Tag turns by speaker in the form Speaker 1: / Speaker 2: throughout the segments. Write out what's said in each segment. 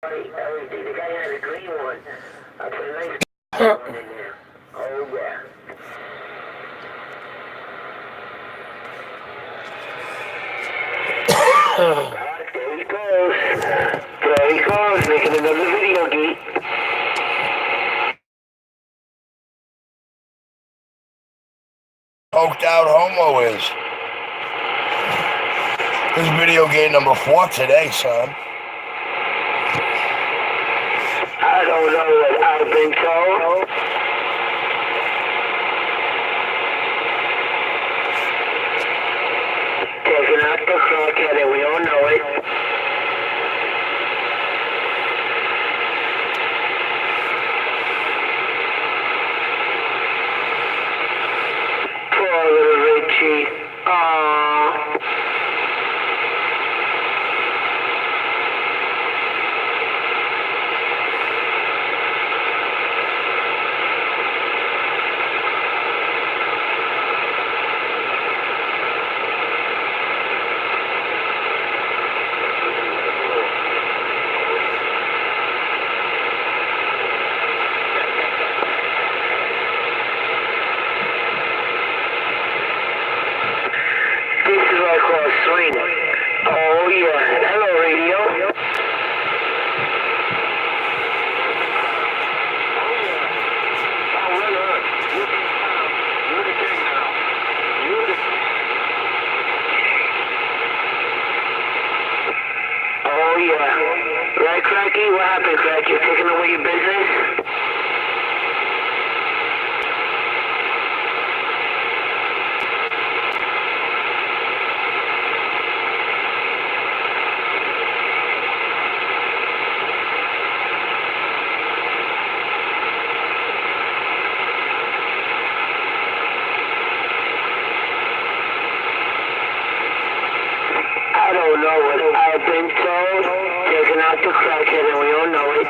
Speaker 1: The guy had a green one. I put a nice one in there. Oh, yeah. There he goes. There he goes, making another video geek.
Speaker 2: Poked out Homo is. This is video game number 4 today, son.
Speaker 1: I don't know what I've been told. Taking out the crackhead, and we all know it. Poor little Richie. Aww. Oh yeah, hello radio. Oh yeah, right Cracky? What happened, Cracky? You taking away your business? I don't know what I've been told. Taking out the crackhead, and we all know it.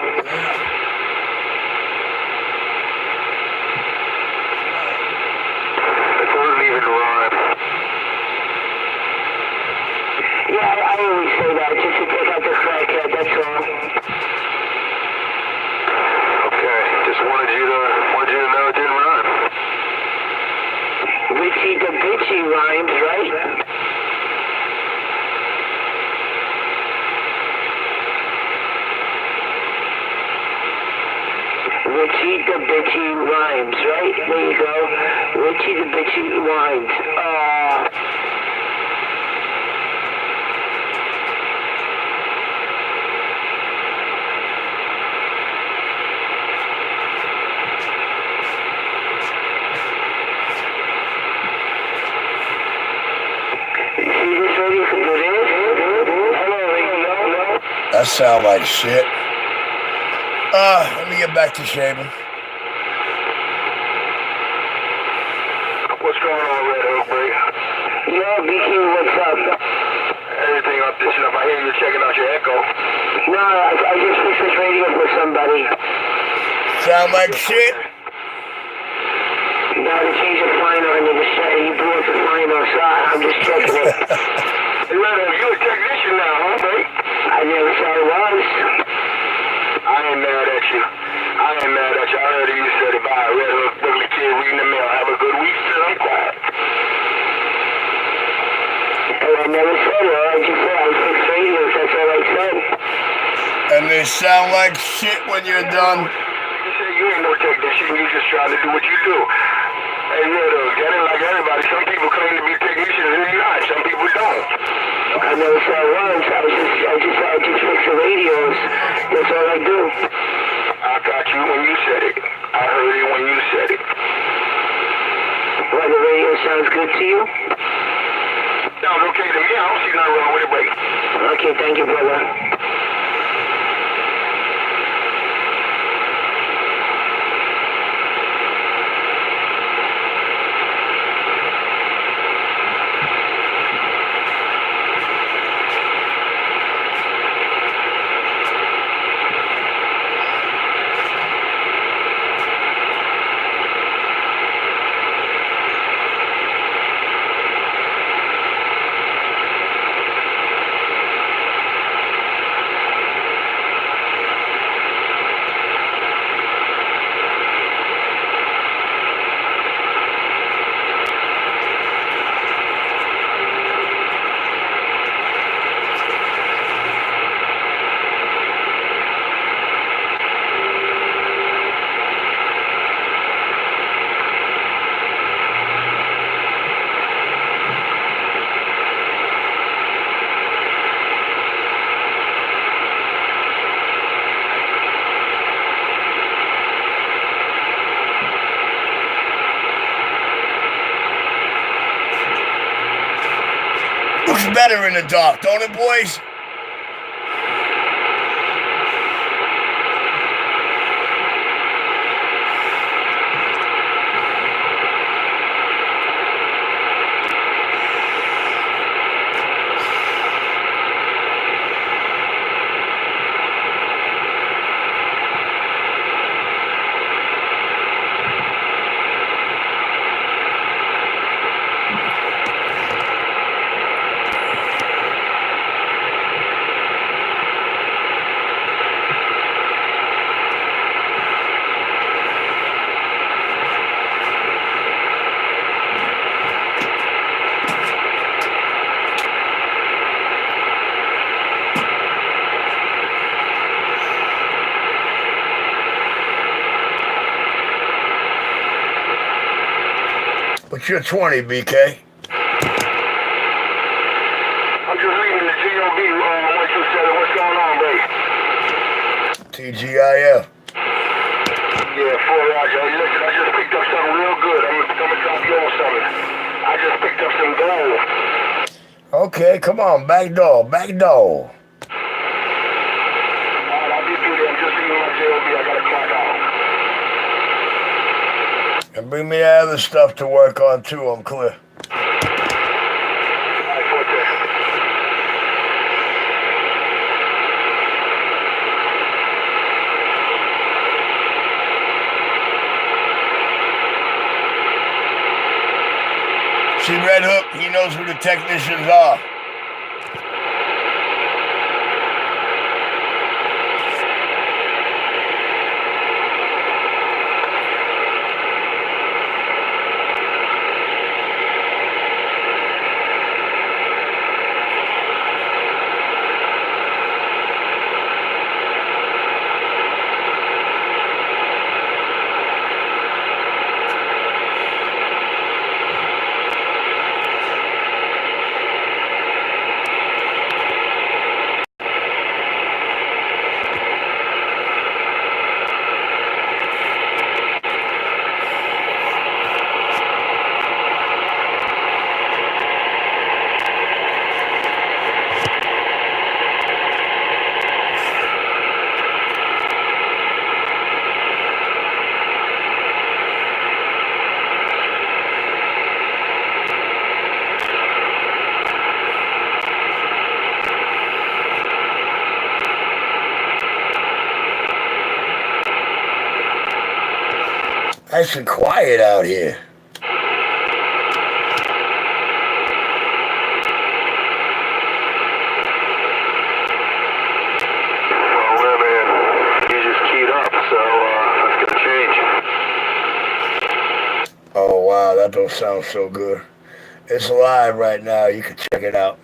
Speaker 3: It wasn't even rhyme.
Speaker 1: Yeah, I always say that, just to take out the crackhead, that's all.
Speaker 3: Okay, just wanted you to know it didn't rhyme.
Speaker 1: Richie the bitchy rhymes, right? Richie the bitchy rhymes, right? There you go. Richie the bitchy rhymes. You see this radio can do this? Hello, radio.
Speaker 2: That sound like shit. Let me get back to shaving.
Speaker 3: What's going on, Red Oak, bro?
Speaker 1: Yo, BQ, what's up?
Speaker 3: Everything up this stuff. I hear you checking out your echo.
Speaker 1: No, I just fixed this radio for somebody.
Speaker 2: Sound like shit?
Speaker 1: No, they changed the final and they just said you blew up the final, so I'm just checking it.
Speaker 3: Hey, Red Oak, you a technician now, huh, bro?
Speaker 1: I never said it was.
Speaker 3: I ain't mad at you. I heard you said if I Red Hook, ugly kid reading the mail, have a good week, so I'm quiet.
Speaker 1: And I never said it. I just said I fixed radios, that's all I said.
Speaker 2: And they sound like shit when you're done.
Speaker 3: You say you ain't no technician, you just trying to do what you do. Hey, Red Hook, that ain't like everybody. Some people claim to be technicians and they're not. Some people don't.
Speaker 1: I never said it once. I just fix the radios. That's all I do.
Speaker 3: I got you when you said it. I heard it when you said it.
Speaker 1: Well, the radio sounds good to you?
Speaker 3: Sounds okay to me. I don't see nothing wrong with it, break.
Speaker 1: Okay, thank you, brother.
Speaker 2: better in the dark, don't it, boys? What's your 20, BK?
Speaker 3: I'm just reading the GOB 127. What's going on, babe?
Speaker 2: TGIF.
Speaker 3: Yeah, 4 Roger. Hey, listen, I just picked up something real good. I'm gonna drop you on something. I just picked up some gold.
Speaker 2: Okay, come on, back door, back door.
Speaker 3: Alright, I'll be through there. I'm just reading my GOB. I gotta clock out.
Speaker 2: And bring me that other stuff to work on too, I'm clear.
Speaker 3: Alright, Forte.
Speaker 2: See Red Hook, he knows who the technicians are. Nice and quiet out here.
Speaker 3: Well, man, you just keyed up, so that's gonna change.
Speaker 2: Oh wow, that don't sound so good. It's live right now, you can check it out.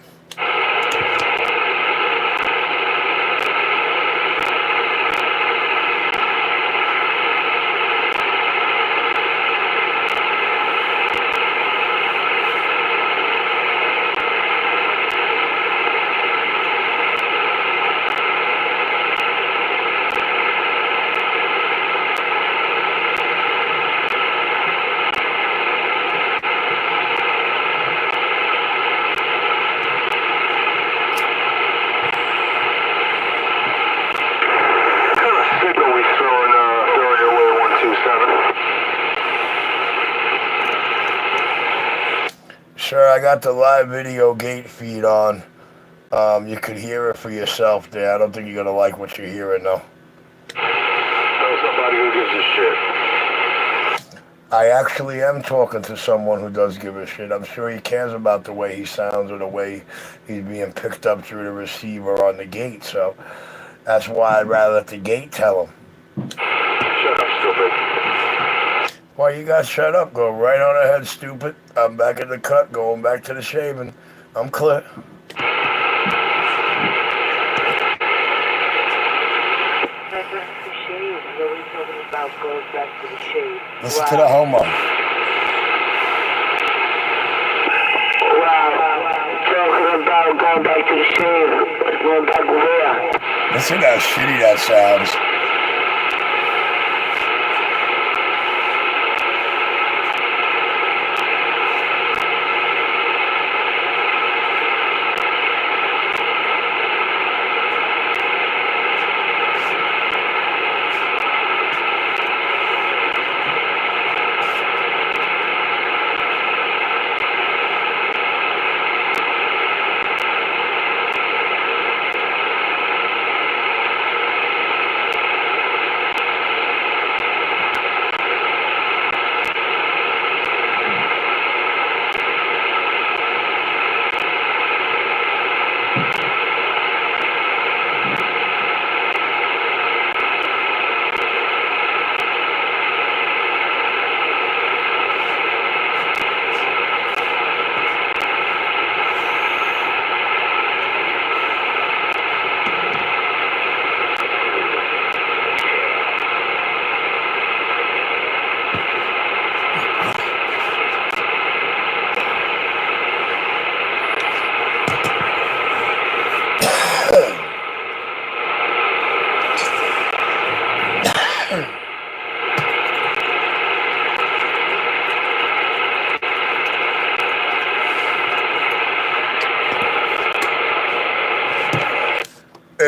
Speaker 2: Sure, I got the live video gate feed on. You could hear it for yourself there. I don't think you're gonna like what you're hearing though.
Speaker 3: Tell somebody who gives a shit.
Speaker 2: I actually am talking to someone who does give a shit. I'm sure he cares about the way he sounds or the way he's being picked up through the receiver on the gate. So that's why I'd rather let the gate tell him.
Speaker 3: Shut up, stupid.
Speaker 2: Why you got shut up? Go right on ahead, stupid. I'm back in the cut, going back to the shaving. I'm clear. Listen to the Homo.
Speaker 1: Wow, talking about going back to the shave, going back where?
Speaker 2: Listen to how shitty that sounds.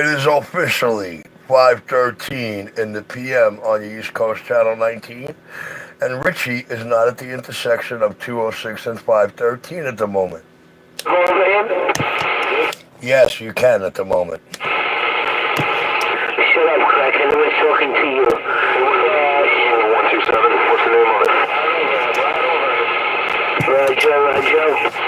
Speaker 2: It is officially 5:13 in the PM on the East Coast Channel 19, and Richie is not at the intersection of 206 and 513 at the moment. Yes, you can at the moment.
Speaker 1: Shut up, crackhead. I was talking to you.
Speaker 3: 127, what's the name on it?
Speaker 1: Roger.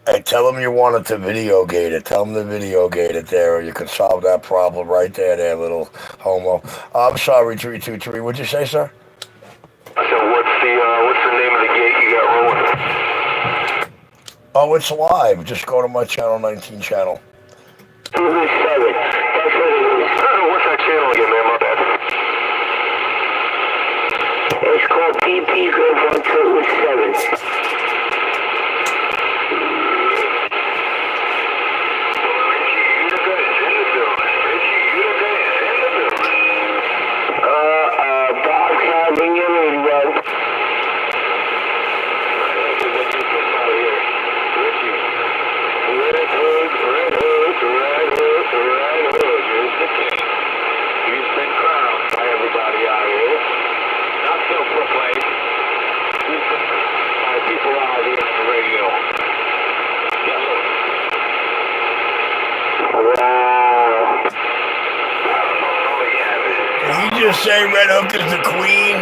Speaker 2: Hey, tell him you wanted to video gate it. Tell him to video gate it there, or you can solve that problem right there, little homo. I'm sorry, 323. What'd you say, sir?
Speaker 3: I said, what's the name of the gate you got rolling?
Speaker 2: Oh, it's live. Just go to my Channel 19 channel.
Speaker 1: 207. That's what it is.
Speaker 3: What's that channel again, man? My bad.
Speaker 1: It's called PP Grade 127.
Speaker 2: Did he just say Red Hook is the queen?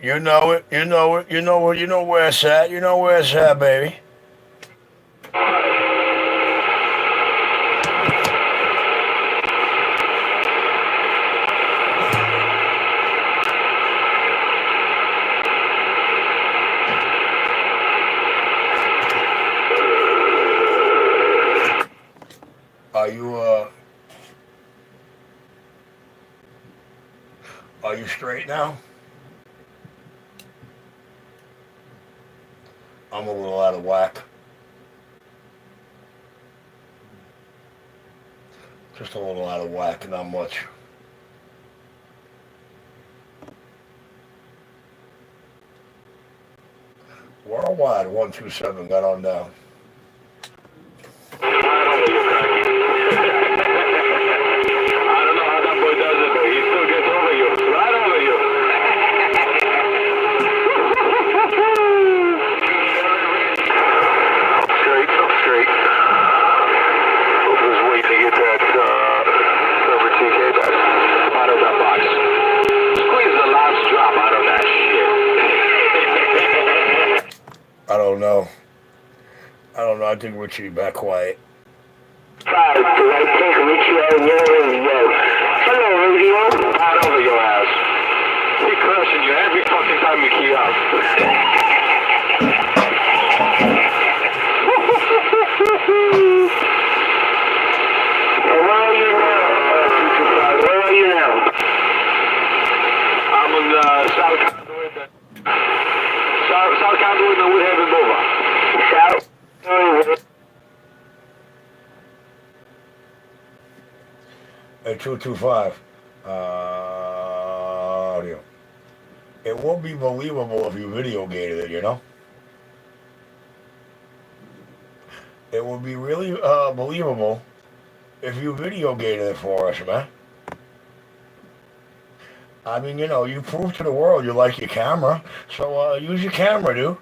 Speaker 2: You know it, you know it, you know it, you know where it's at, you know where it's at, baby. Are you straight now? I'm a little out of whack. Just a little out of whack, not much. Worldwide 127 got on down. I don't know. I think Richie back quiet.
Speaker 1: Five, do I take Richie out of your radio? Hello, radio.
Speaker 3: Right over your ass. He cursing you every fucking time you key up.
Speaker 1: Where are you now? 225. Where are you now?
Speaker 3: I'm on South Conduit. South Conduit and Woodhaven Boulevard.
Speaker 1: South.
Speaker 2: Hey, 225. Audio. It won't be believable if you video gated it, you know? It would be really believable if you video gated it for us, man. I mean, you know, you prove to the world you like your camera, so use your camera, dude.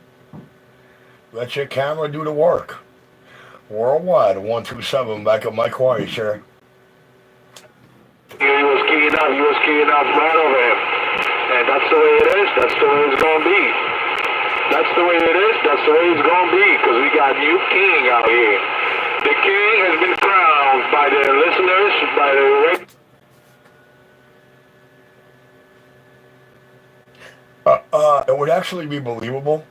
Speaker 2: Let your camera do the work. Worldwide, 127, back at my quarry, sir.
Speaker 3: You was keying up right over here. And that's the way it is, that's the way it's gonna be. That's the way it is, that's the way it's gonna be, because we got new king out here. The king has been crowned by the listeners, by the
Speaker 2: It would actually be believable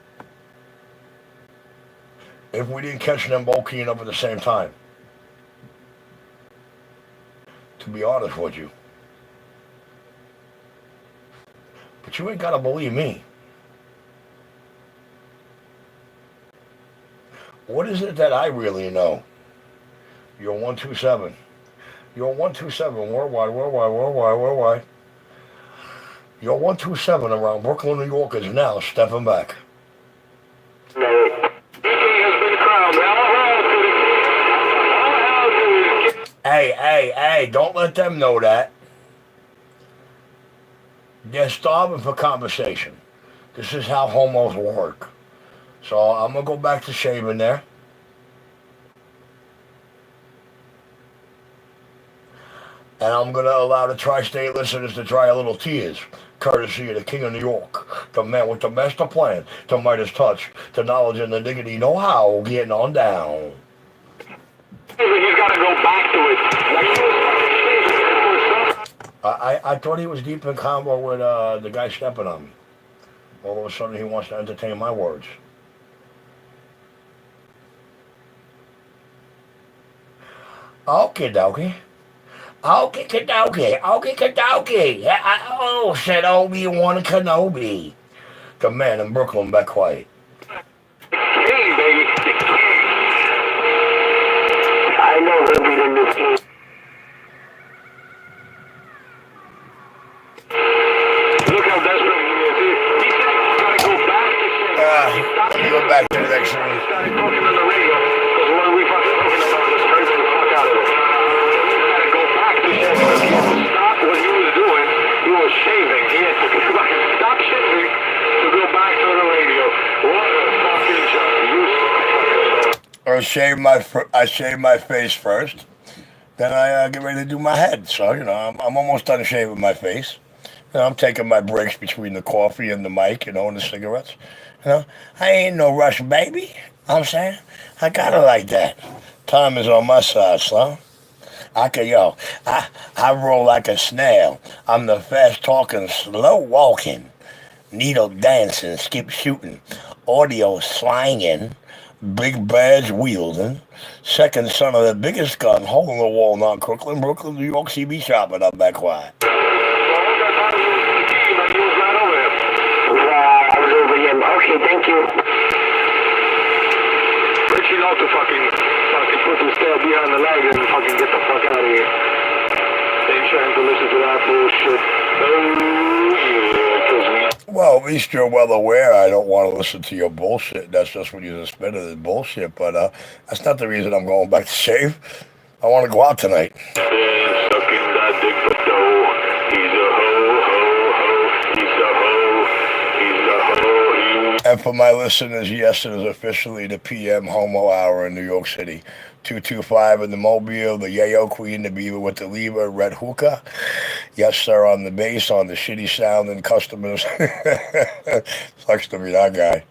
Speaker 2: if we didn't catch them both keying up at the same time. To be honest with you. But you ain't gotta believe me. What is it that I really know? You're 127. You're 127 worldwide. You're 127 around Brooklyn, New York is now stepping back.
Speaker 3: no. The king has been crowned.
Speaker 2: Hey, don't let them know that. They're starving for conversation. This is how homos work. So I'm going to go back to shaving there. And I'm going to allow the tri-state listeners to dry a little tears, courtesy of the King of New York, the man with the master plan, the Midas touch, the knowledge and the dignity know-how, getting on down.
Speaker 3: He's got to go back to it.
Speaker 2: I thought he was deep in combo with the guy stepping on me. All of a sudden he wants to entertain my words. Okie dokie. Okie kadokie. Oh, said Obi-Wan Kenobi. The man in Brooklyn, back quiet.
Speaker 3: King, baby.
Speaker 1: I know he'll be the new king.
Speaker 3: Look how desperate he is. He said he's got to go back to shit.
Speaker 2: Go back to the next one.
Speaker 3: He started talking on the radio, because what are we fucking talking about? Let's crazy the fuck out of it. He's got to go back to shit. He had to stop what he was doing. He was shaving. He had to stop shaving to go back to the radio. What a fucking job. You
Speaker 2: I shave my face first. Then I get ready to do my head. So, you know, I'm almost done shaving my face. You know, I'm taking my breaks between the coffee and the mic, you know, and the cigarettes. You know, I ain't no rush, baby. You know what I'm saying? I got it like that. Time is on my side, son. I roll like a snail. I'm the fast talking, slow walking, needle dancing, skip shooting, audio slanging, big badge wielding, second son of the biggest gun, hole in the wall, not Crooklyn, Brooklyn, New York, CB shopping up back quiet.
Speaker 1: I was over him. Okay, thank you.
Speaker 3: Richie ought to fucking put his tail behind the leg and fucking get the fuck out of here. Ain't trying to listen to that bullshit.
Speaker 2: Well, at least you're well aware I don't want to listen to your bullshit. That's just what you're spitting is bullshit. But that's not the reason I'm going back to shave. I want to go out tonight.
Speaker 3: Yeah, sucking that dick for dough. He's a ho, ho, ho. He's a ho. He's a ho.
Speaker 2: And for my listeners, yes, it is officially the PM Homo Hour in New York City. 225 in the Mobile, the Yayo Queen, the Beaver with the Lever, Red Hookah. Yes, sir, on the bass, on the shitty sounding customers. Sucks to be that guy.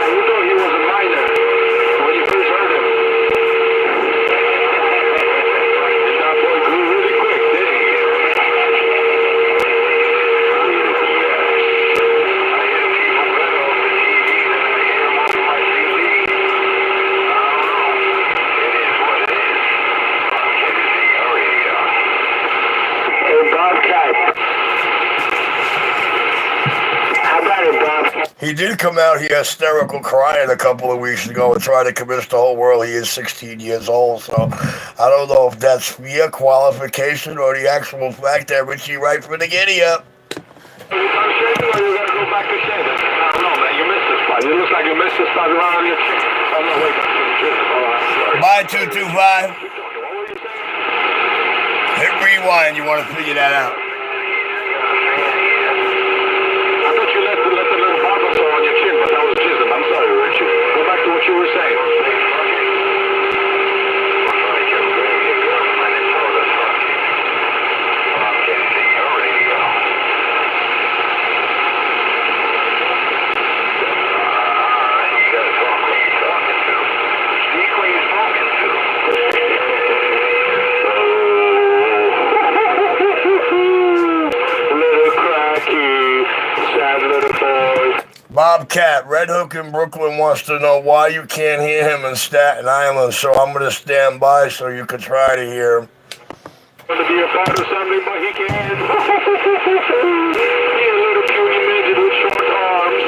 Speaker 3: You thought he was a minor. When you
Speaker 2: He did come out here hysterical crying a couple of weeks ago and try to convince the whole world he is 16 years old. So I don't know if that's fear, qualification, or the actual fact that Richie right from the giddy up.
Speaker 3: Are you done shaving or you gotta go back to shaving? I don't know, man. You missed this spot. You look like you missed this spot around your chin. Oh, no, wait.
Speaker 2: Bye, 225.
Speaker 3: What were you saying?
Speaker 2: Hit rewind. You want to figure that out.
Speaker 3: I thought you left the little barber saw on your chin, but that was jism. I'm sorry, Richie. Go back to what you were saying.
Speaker 2: Bobcat, Red Hook in Brooklyn wants to know why you can't hear him in Staten Island, so I'm going to stand by so you can try to hear him.
Speaker 3: Want to be a part of something, but he can't. He's a little puny midget with short arms.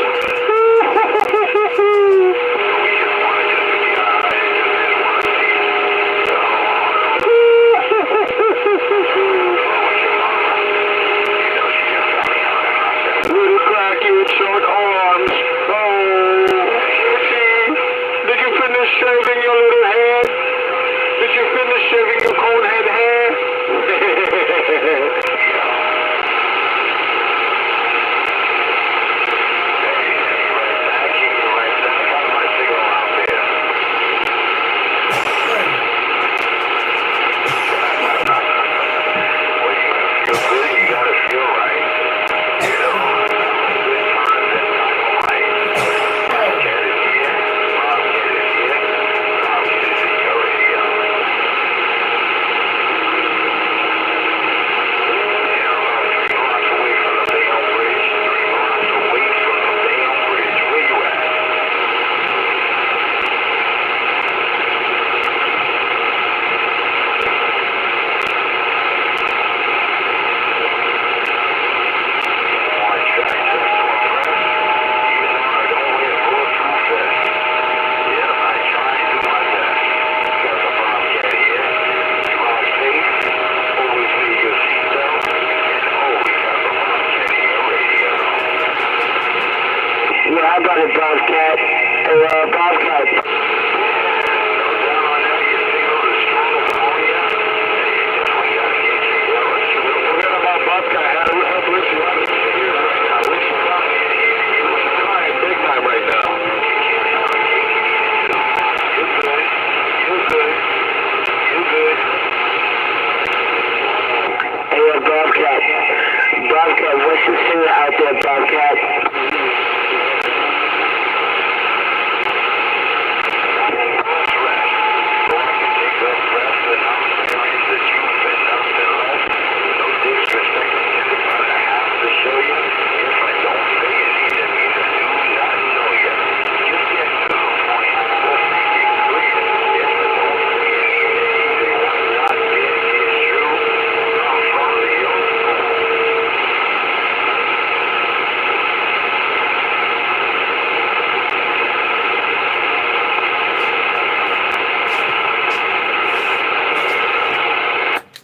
Speaker 3: Little cracky with short arms. Oh, did you finish shaving your little head? Did you finish shaving your cone head hair? I got it, Bobcat. Hey, Bobcat. Forget about Bobcat. How to help Richie out of 6 years right now. Richie's trying big time right now. You good.
Speaker 1: Hey, Bobcat. Bobcat, what's the singer out there, Bobcat?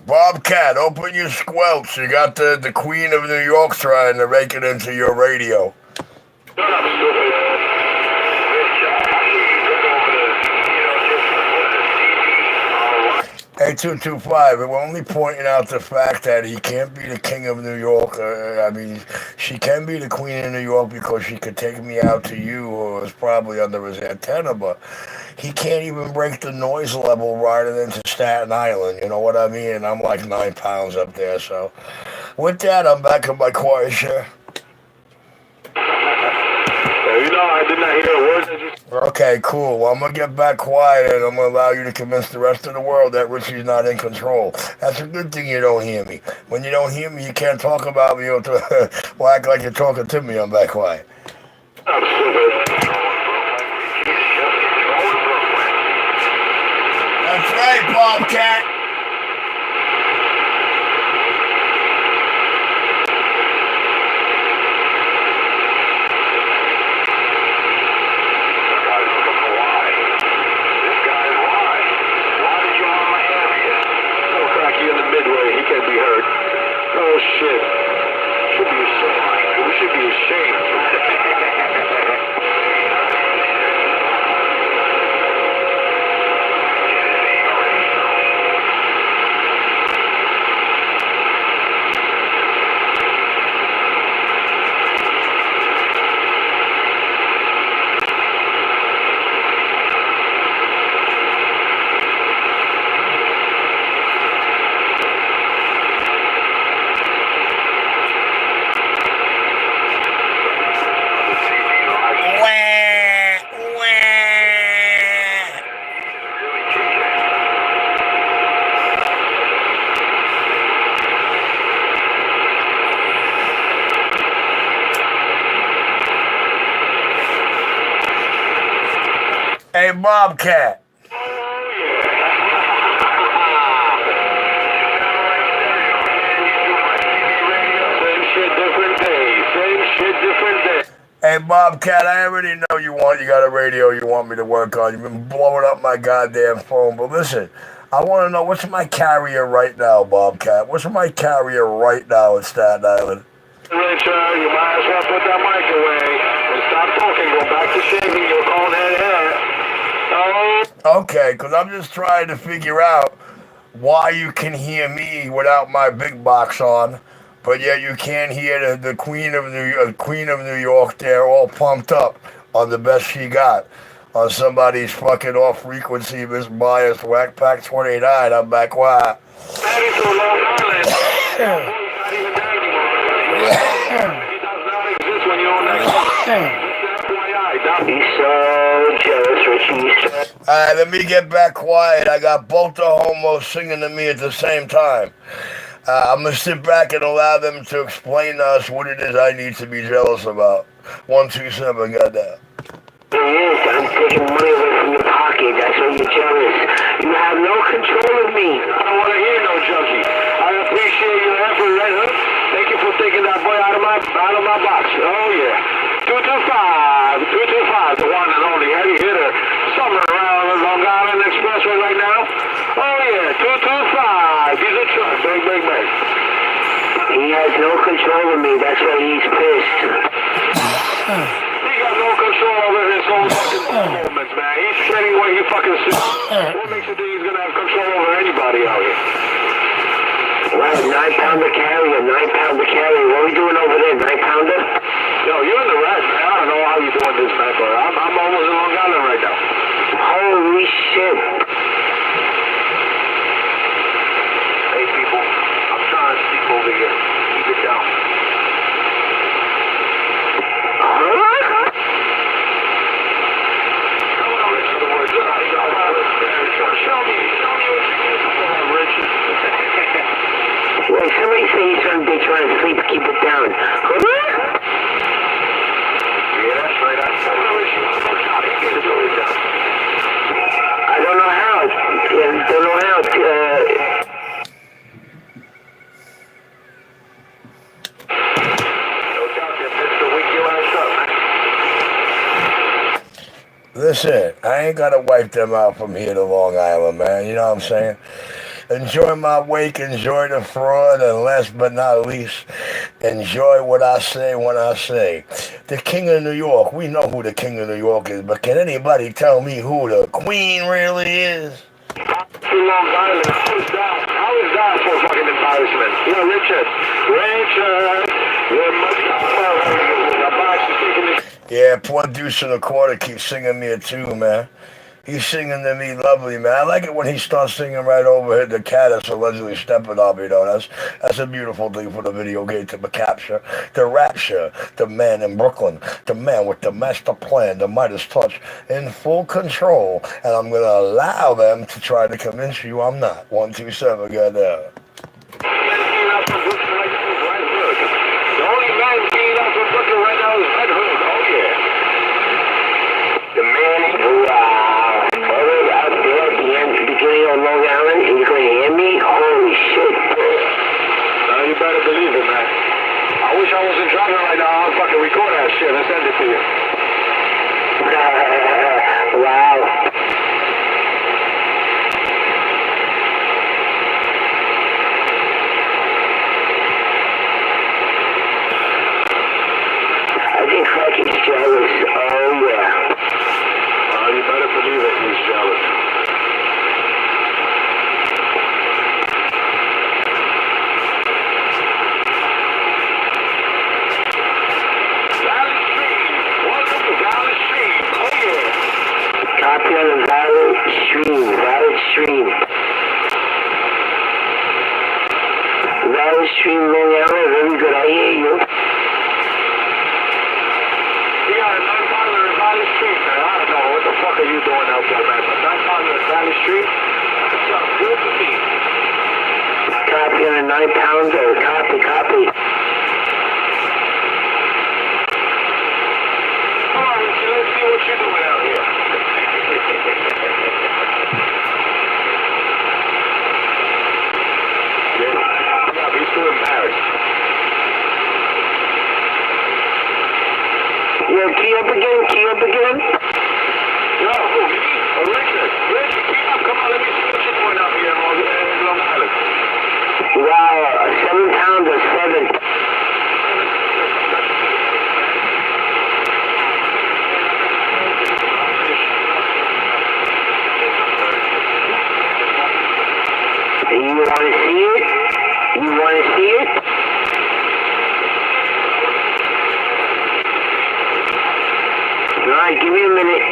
Speaker 2: Bobcat, open your squelch. You got the Queen of New York trying to make it into your radio.
Speaker 3: Shut up, stupid.
Speaker 2: Hey, 225, we're only pointing out the fact that he can't be the King of New York. I mean, she can be the Queen of New York because she could take me out to you, who is probably under his antenna, but he can't even break the noise level riding into Staten Island, you know what I mean? And I'm like 9 pounds up there, so. With that, I'm back in my quiet share.
Speaker 3: You know, I did not hear a word that you said.
Speaker 2: Okay, cool. Well, I'm going to get back quiet, and I'm going to allow you to convince the rest of the world that Richie's not in control. That's a good thing you don't hear me. When you don't hear me, you can't talk about me or well, act like you're talking to me. I'm back quiet.
Speaker 3: I'm stupid.
Speaker 2: That's right, Bobcat.
Speaker 3: should be ashamed.
Speaker 2: Hey, Bobcat. Hey, Bobcat, I already know you got a radio you want me to work on. You've been blowing up my goddamn phone. But listen, I want to know, what's my carrier right now, Bobcat? What's my carrier right now in Staten Island?
Speaker 3: Richard, you might as well put that mic away and stop talking. Go back to shaving your cold head.
Speaker 2: Okay, because I'm just trying to figure out why you can hear me without my big box on, but yet you can't hear the Queen of New York there all pumped up on the best she got on somebody's fucking off frequency, Miss Bias Whack Pack 29. I'm back quiet.
Speaker 3: Married to Long Island. Not even there anymore. He does not exist when you're on that.
Speaker 1: He's so jealous, Richie.
Speaker 2: Alright, let me get back quiet. I got both the homos singing to me at the same time. I'm going to sit back and allow them to explain to us what it is I need to be jealous about. 127, goddamn.
Speaker 1: Yes, I'm taking money away from your pocket. That's why you're jealous. You have no control of me.
Speaker 3: I don't want to hear no junkie. I appreciate your effort, Red Hood. Thank you for taking that boy out of my box. Oh yeah. 225, the one and only heavy hitter. Somewhere around the Long Island Expressway right now. Oh yeah, 225. He's a truck. Bang, bang, bang.
Speaker 1: He has no control of me. That's why he's pissed.
Speaker 3: He got no control over his own fucking movements, man. He's treading where he fucking sits. What makes you think he's gonna have control over anybody out here?
Speaker 1: Wow, 9-pounder carrier, 9-pounder carrier. What are we doing over there, 9-pounder?
Speaker 3: Yo, you're in the red, man. I don't know how you're doing this, man, but I'm almost in Long Island right now.
Speaker 1: Holy shit.
Speaker 3: Hey, people, I'm trying to sleep over here. Keep it down.
Speaker 1: Wait, somebody say they're trying to sleep, keep it down.
Speaker 3: Yeah, that's right.
Speaker 1: I don't know how.
Speaker 2: Listen, I ain't gotta wipe them out from here to Long Island, man. You know what I'm saying? Enjoy my wake, enjoy the fraud, and last but not least, enjoy what I say when I say. The King of New York, we know who the King of New York is, but can anybody tell me who the Queen really is?
Speaker 3: Long Island, how is that for fucking embarrassment? Yeah, Richard,
Speaker 2: Yeah, poor Deuce in the Quarter keeps singing me a tune, man. He's singing to me lovely, man. I like it when he starts singing right over the cat that's allegedly stepping on me, though. That's a beautiful thing for the video game to capture. The rapture, the man in Brooklyn, the man with the master plan, the Midas touch, in full control. And I'm going to allow them to try to convince you I'm not. 127, goddamn.
Speaker 3: The only man getting out from Brooklyn right now is Red Hood. Oh, yeah.
Speaker 1: The man who, always out there at the end, beginning on Long Island, and you're going to hear me? Holy shit.
Speaker 3: Now you better believe it, man. I wish I wasn't driving right now. I'll fucking record that shit and send it to you.
Speaker 1: Wow. Valley Stream, Long Island. Very good, I hear you.
Speaker 3: We got a 9-pounder in Valley Street, man. I don't know what the fuck are you doing out there, man. But 9-pounder in Valley Street, that sounds good to me.
Speaker 1: Copy on a 9-pounder. Copy.
Speaker 3: Come on, Richie, let's see what you're doing out here. Yeah, he's too embarrassed.
Speaker 1: Yeah, key up again.
Speaker 3: Yo, who, me? Oh, Richard, key up. Come on, let me see what you're doing out here in Long Island.
Speaker 1: Wow, a 7-pounder, 7. You want to see it? Alright, give me a minute.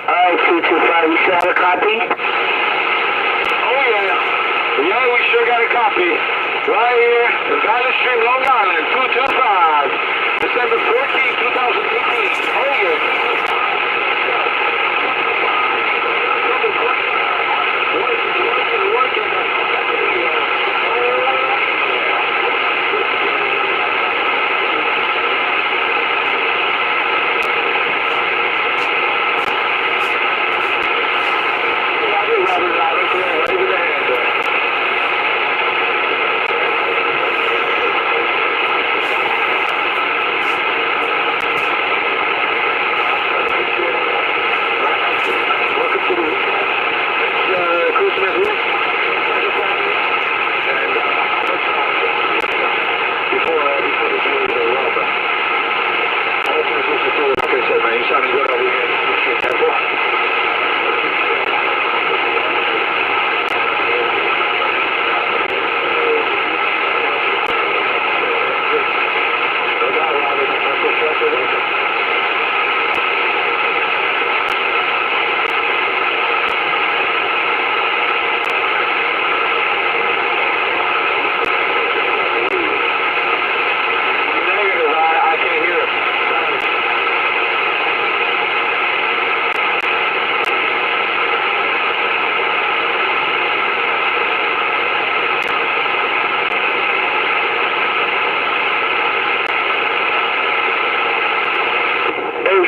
Speaker 1: Alright, 225, you still have a copy?
Speaker 3: Oh, yeah. Yeah, we sure got a copy. Right here, in Valley Stream, Long Island, 225, December 14, 2018. Oh, yeah.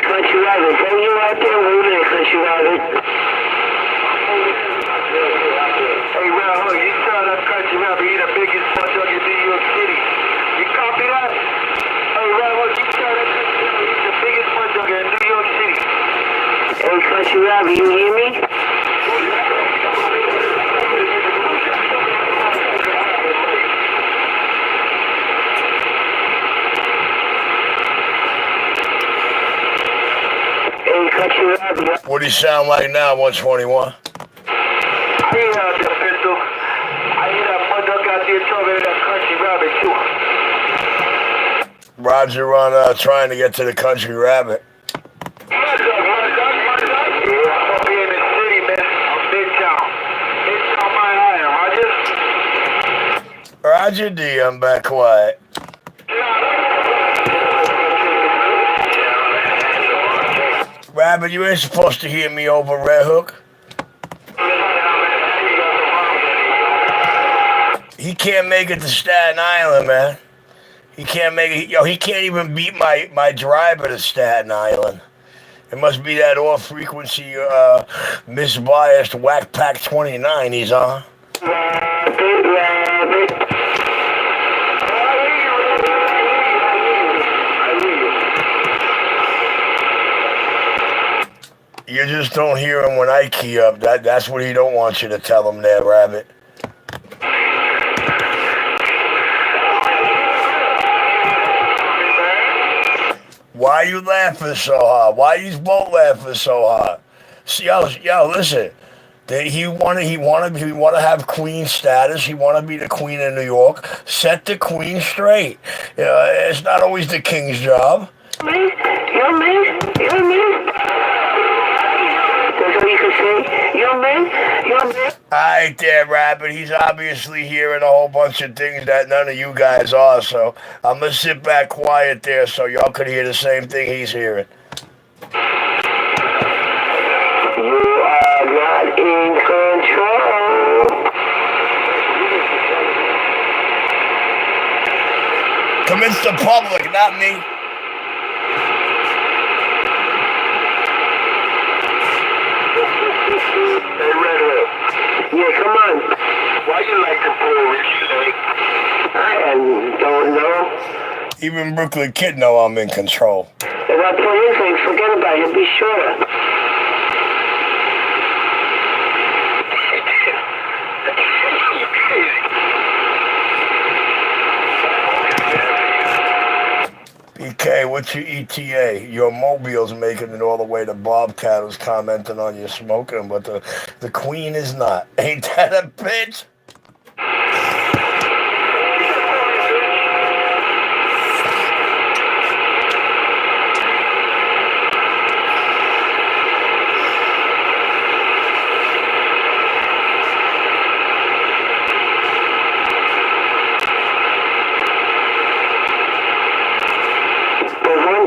Speaker 1: Country Rabbit. Tell you out there, we're in Country Rabbit.
Speaker 3: Hey, Raul, you tell that Country Rabbit he the biggest punch up in New York City. You copy that? Hey, Raul, you tell that Country Rabbit he's the biggest punch up in New York City.
Speaker 1: Hey, Country Rabbit, you hear me?
Speaker 2: What do you sound like now, 121?
Speaker 3: I hear out there, Pistol. I hear that motherfucker out there talking to that Country Rabbit, too.
Speaker 2: Roger on trying to get to the Country Rabbit.
Speaker 3: Yeah, I'm up here in the city, man. I'm Midtown. Midtown, my eye, Roger.
Speaker 2: Roger D, I'm back quiet. Rabbit, you ain't supposed to hear me over Red Hook. He can't make it to Staten Island, man. He can't make it. Yo, he can't even beat my driver to Staten Island. It must be that off-frequency, misbiased Whack Pack 29 he's on.
Speaker 1: Rabbit.
Speaker 2: You just don't hear him when I key up. That's what he don't want you to tell him there, Rabbit. Why are you laughing so hard? Why are you both laughing so hard? See, yo, listen. He wanna have queen status. He wanna be the queen of New York. Set the queen straight. You know, it's not always the king's job.
Speaker 1: Me? You're me? You're me? That's all you can say? You're me? You're me?
Speaker 2: Alright there, Rabbit. He's obviously hearing a whole bunch of things that none of you guys are, so I'm gonna sit back quiet there so y'all could hear the same thing he's hearing.
Speaker 1: You are not in control.
Speaker 2: Convince the public, not me.
Speaker 3: Hey, Redhead.
Speaker 1: Yeah, come on.
Speaker 3: Why you like to pull Richie?
Speaker 1: I don't know.
Speaker 2: Even Brooklyn Kid know I'm in control.
Speaker 1: If I pull anything, forget about it. Be sure.
Speaker 2: BK, what's your ETA? Your mobile's making it all the way to Bobcat, who's commenting on you smoking, but the queen is not. Ain't that a bitch?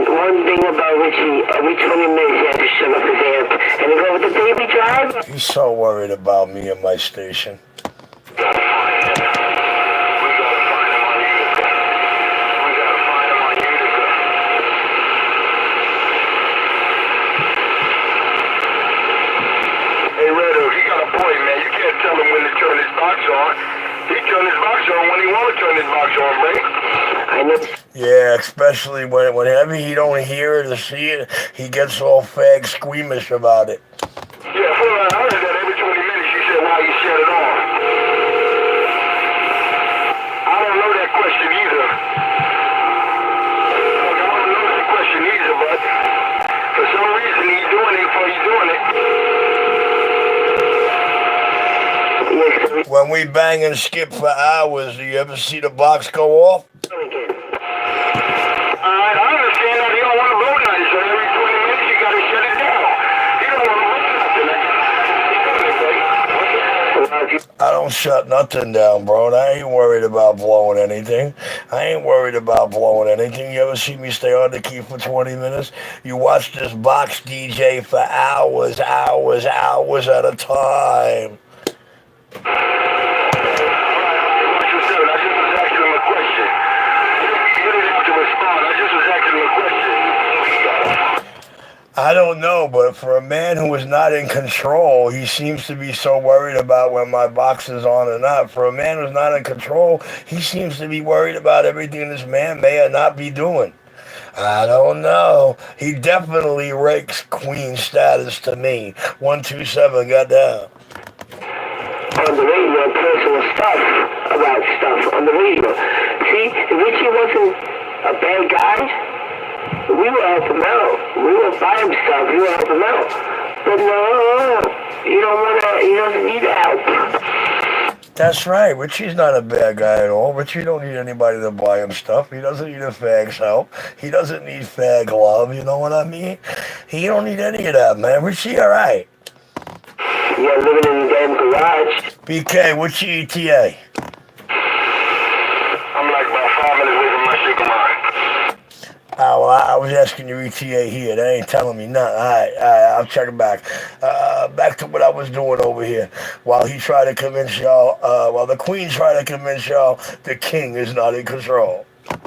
Speaker 1: One thing about Richie, every 20 minutes he had to shut up his amp and he go with the baby driver.
Speaker 2: He's so worried about me and my station.
Speaker 3: Tell him when to turn his box on. He turn his box on when he want to turn his box on, bro.
Speaker 1: I know.
Speaker 2: Yeah, especially whenever he don't hear it or see it, he gets all fag squeamish about it.
Speaker 3: Yeah, I heard that every 20 minutes you said why you shut it off. I don't know that question either. Look, I don't know that question either, but for some reason he's doing it before he's doing it.
Speaker 2: When we bang and skip for hours, do you ever see the box go off?
Speaker 3: I understand that he don't want to blow nothing, so every 20 minutes you gotta shut it down. He don't want to blow nothing.
Speaker 2: I don't shut nothing down, bro. I ain't worried about blowing anything. You ever see me stay on the key for 20 minutes? You watch this box DJ for hours at a time. I don't know, but for a man who is not in control, he seems to be so worried about when my box is on or not. For a man who's not in control, he seems to be worried about everything this man may or not be doing. I don't know. He definitely rakes queen status to me. 127 got down.
Speaker 1: On the radio, personal stuff about stuff on the radio. See, if Richie wasn't a bad guy, we will help him out. We will buy him stuff. We will help him out. But no, he doesn't need help.
Speaker 2: That's right. Richie's not a bad guy at all. Richie don't need anybody to buy him stuff. He doesn't need a fag's help. He doesn't need fag love. You know what I mean? He don't need any of that, man. Richie, all right.
Speaker 1: You're living in the damn garage.
Speaker 2: BK, what's your ETA?
Speaker 3: I'm like about 5 minutes away from my sugar mine.
Speaker 2: Oh, well, I was asking your ETA here. They ain't telling me nothing. All right, I'll check it back. Back to what I was doing over here. While he tried to convince y'all, while the queen tried to convince y'all, the king is not in control.
Speaker 3: Yeah, I'm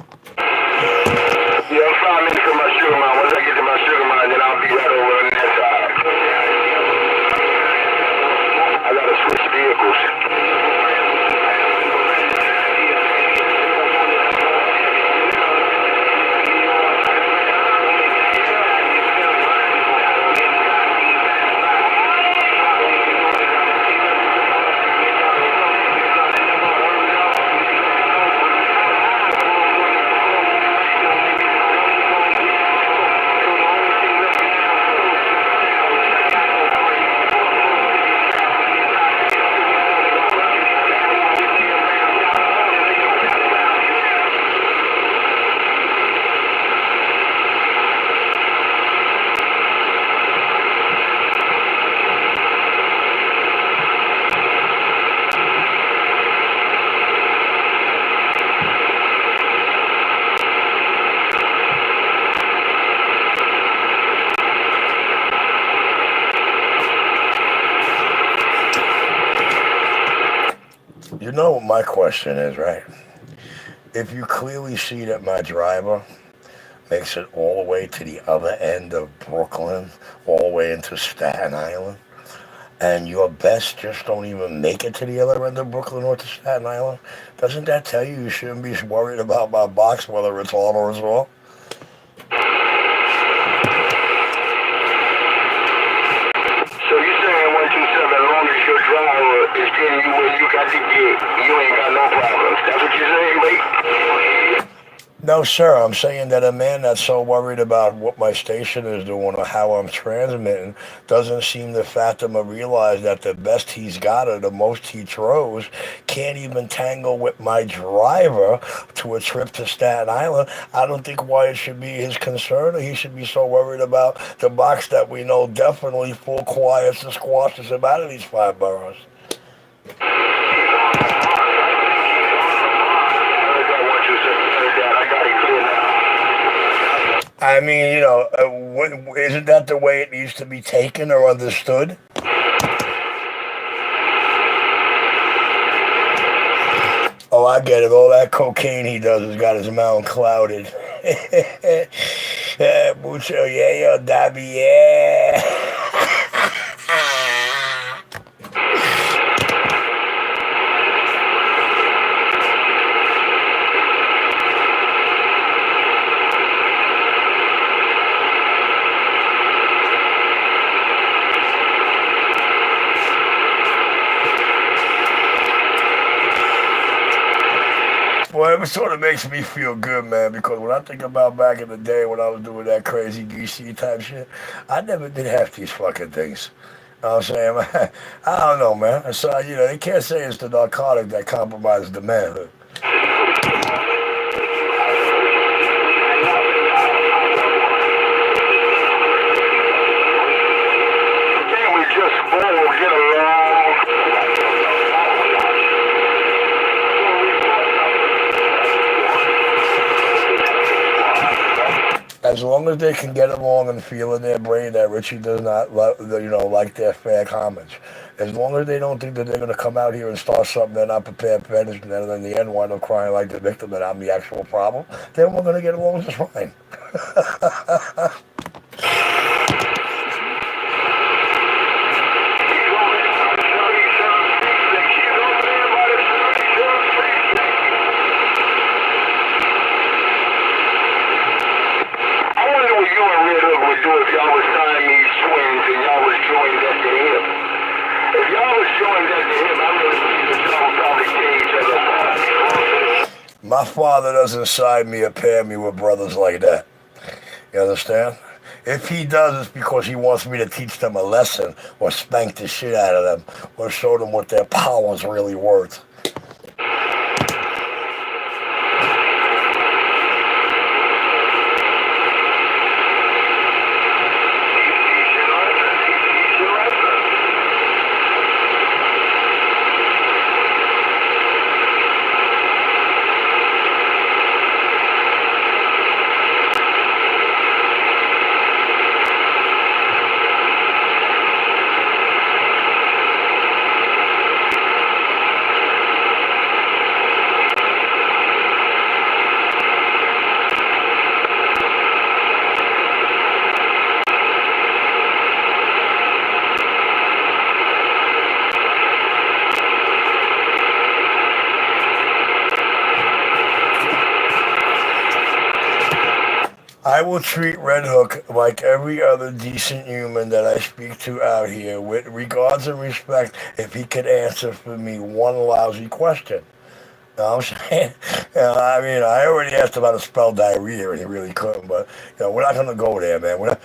Speaker 3: 5 minutes from my sugar mine. Once I get to my sugar mine, then I'll be right over on that side. I gotta switch vehicles.
Speaker 2: You know what my question is, right? If you clearly see that my driver makes it all the way to the other end of Brooklyn, all the way into Staten Island, and your best just don't even make it to the other end of Brooklyn or to Staten Island, doesn't that tell you you shouldn't be worried about my box, whether it's on or it's off?
Speaker 3: So you saying 127, as long as your driver is getting you where you got to get, you ain't got no problems. That's what you're saying, mate?
Speaker 2: No, sir. I'm saying that a man that's so worried about what my station is doing or how I'm transmitting doesn't seem to fathom or realize that the best he's got or the most he throws can't even tangle with my driver to a trip to Staten Island. I don't think why it should be his concern or he should be so worried about the box that we know definitely full quiets and squashes him out of these five boroughs. I mean, isn't that the way it needs to be taken or understood? Oh, I get it. All that cocaine he does has got his mouth clouded. Mucho yeah, Dabby, yeah. Well, it sort of makes me feel good, man, because when I think about back in the day when I was doing that crazy DC type shit, I never did half these fucking things. You know what I'm saying? I don't know, man. So, they can't say it's the narcotic that compromises the manhood.
Speaker 3: Can't we just all get along?
Speaker 2: As long as they can get along and feel in their brain that Richie does not, like their fair homage. As long as they don't think that they're going to come out here and start something they're not prepared for, and then in the end wind up crying like the victim that I'm the actual problem, then we're going to get along just fine.
Speaker 3: Do if y'all was Siamese twins and y'all was joined at the hip. If y'all was joined at the hip, I really believe that y'all would probably tear each other apart.
Speaker 2: My father doesn't side me or pair me with brothers like that. You understand? If he does, it's because he wants me to teach them a lesson or spank the shit out of them or show them what their power's really worth. I will treat Red Hook like every other decent human that I speak to out here, with regards and respect, if he could answer for me one lousy question. You know what I'm saying? I already asked him how to spell diarrhea, and he really couldn't, but, we're not going to go there, man. We're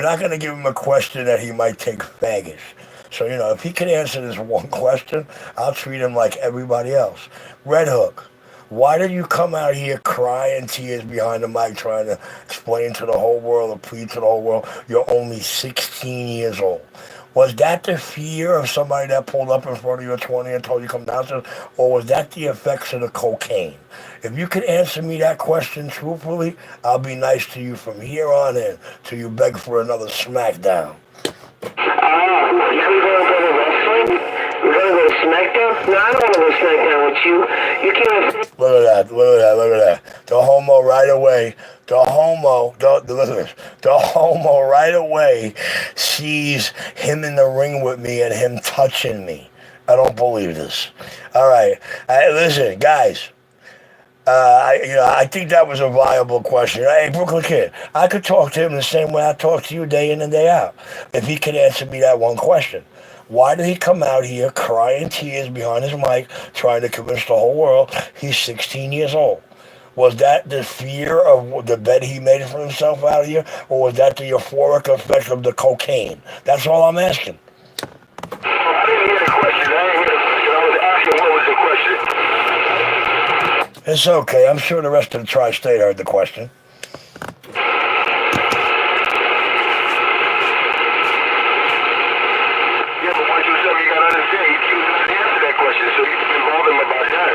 Speaker 2: not going to give him a question that he might take faggish. So, if he can answer this one question, I'll treat him like everybody else. Red Hook. Why did you come out here crying tears behind the mic trying to explain to the whole world or plead to the whole world you're only 16 years old? Was that the fear of somebody that pulled up in front of you at 20 and told you to come downstairs? Or was that the effects of the cocaine? If you could answer me that question truthfully, I'll be nice to you from here on in till you beg for another smackdown.
Speaker 1: You're going to go to wrestling? You're going to go to SmackDown? No, I don't want to go SmackDown with you. You can't.
Speaker 2: Look at that. The homo right away. The homo right away sees him in the ring with me and him touching me. I don't believe this. All right. Listen, guys. I think that was a viable question. Hey, Brooklyn Kid, I could talk to him the same way I talk to you day in and day out. If he could answer me that one question. Why did he come out here crying tears behind his mic, trying to convince the whole world he's 16 years old? Was that the fear of the bed he made for himself out here, or was that the euphoric effect of the cocaine? That's all I'm asking.
Speaker 3: I didn't hear the question. I didn't hear the question. I was asking what was the question.
Speaker 2: It's okay. I'm sure the rest of the tri-state heard the question.
Speaker 3: Yeah, but once you said you got to understand, you choose not to answer that question, so you can involve him about that.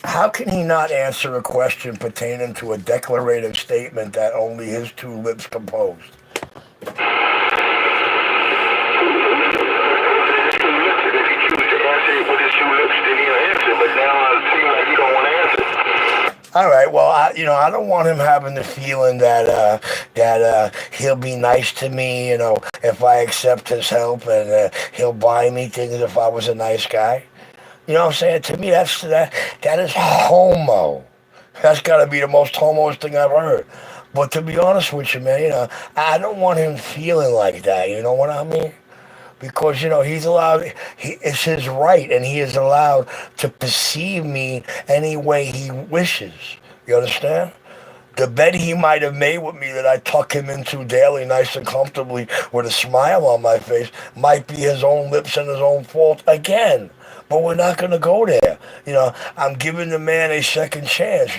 Speaker 2: How can he not answer a question pertaining to a declarative statement that only his two lips composed? All right. Well, I don't want him having the feeling that he'll be nice to me, if I accept his help, and he'll buy me things if I was a nice guy. You know what I'm saying? To me, that is homo. That's got to be the most homoist thing I've heard. But to be honest with you, man, I don't want him feeling like that. You know what I mean? Because he's allowed. It's his right, and he is allowed to perceive me any way he wishes. You understand? The bed he might have made with me that I tuck him into daily, nice and comfortably, with a smile on my face, might be his own lips and his own fault again. But we're not going to go there. I'm giving the man a second chance,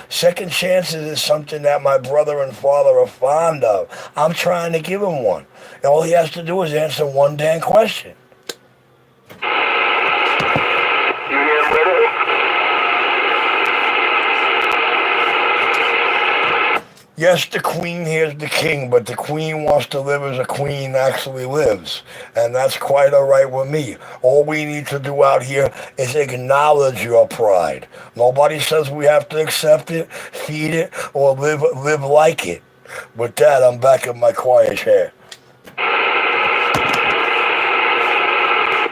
Speaker 2: Second chances is something that my brother and father are fond of. I'm trying to give him one. And all he has to do is answer one damn question. Yes, the queen hears the king, but the queen wants to live as a queen actually lives. And that's quite all right with me. All we need to do out here is acknowledge your pride. Nobody says we have to accept it, feed it, or live like it. With that, I'm back in my quiet chair.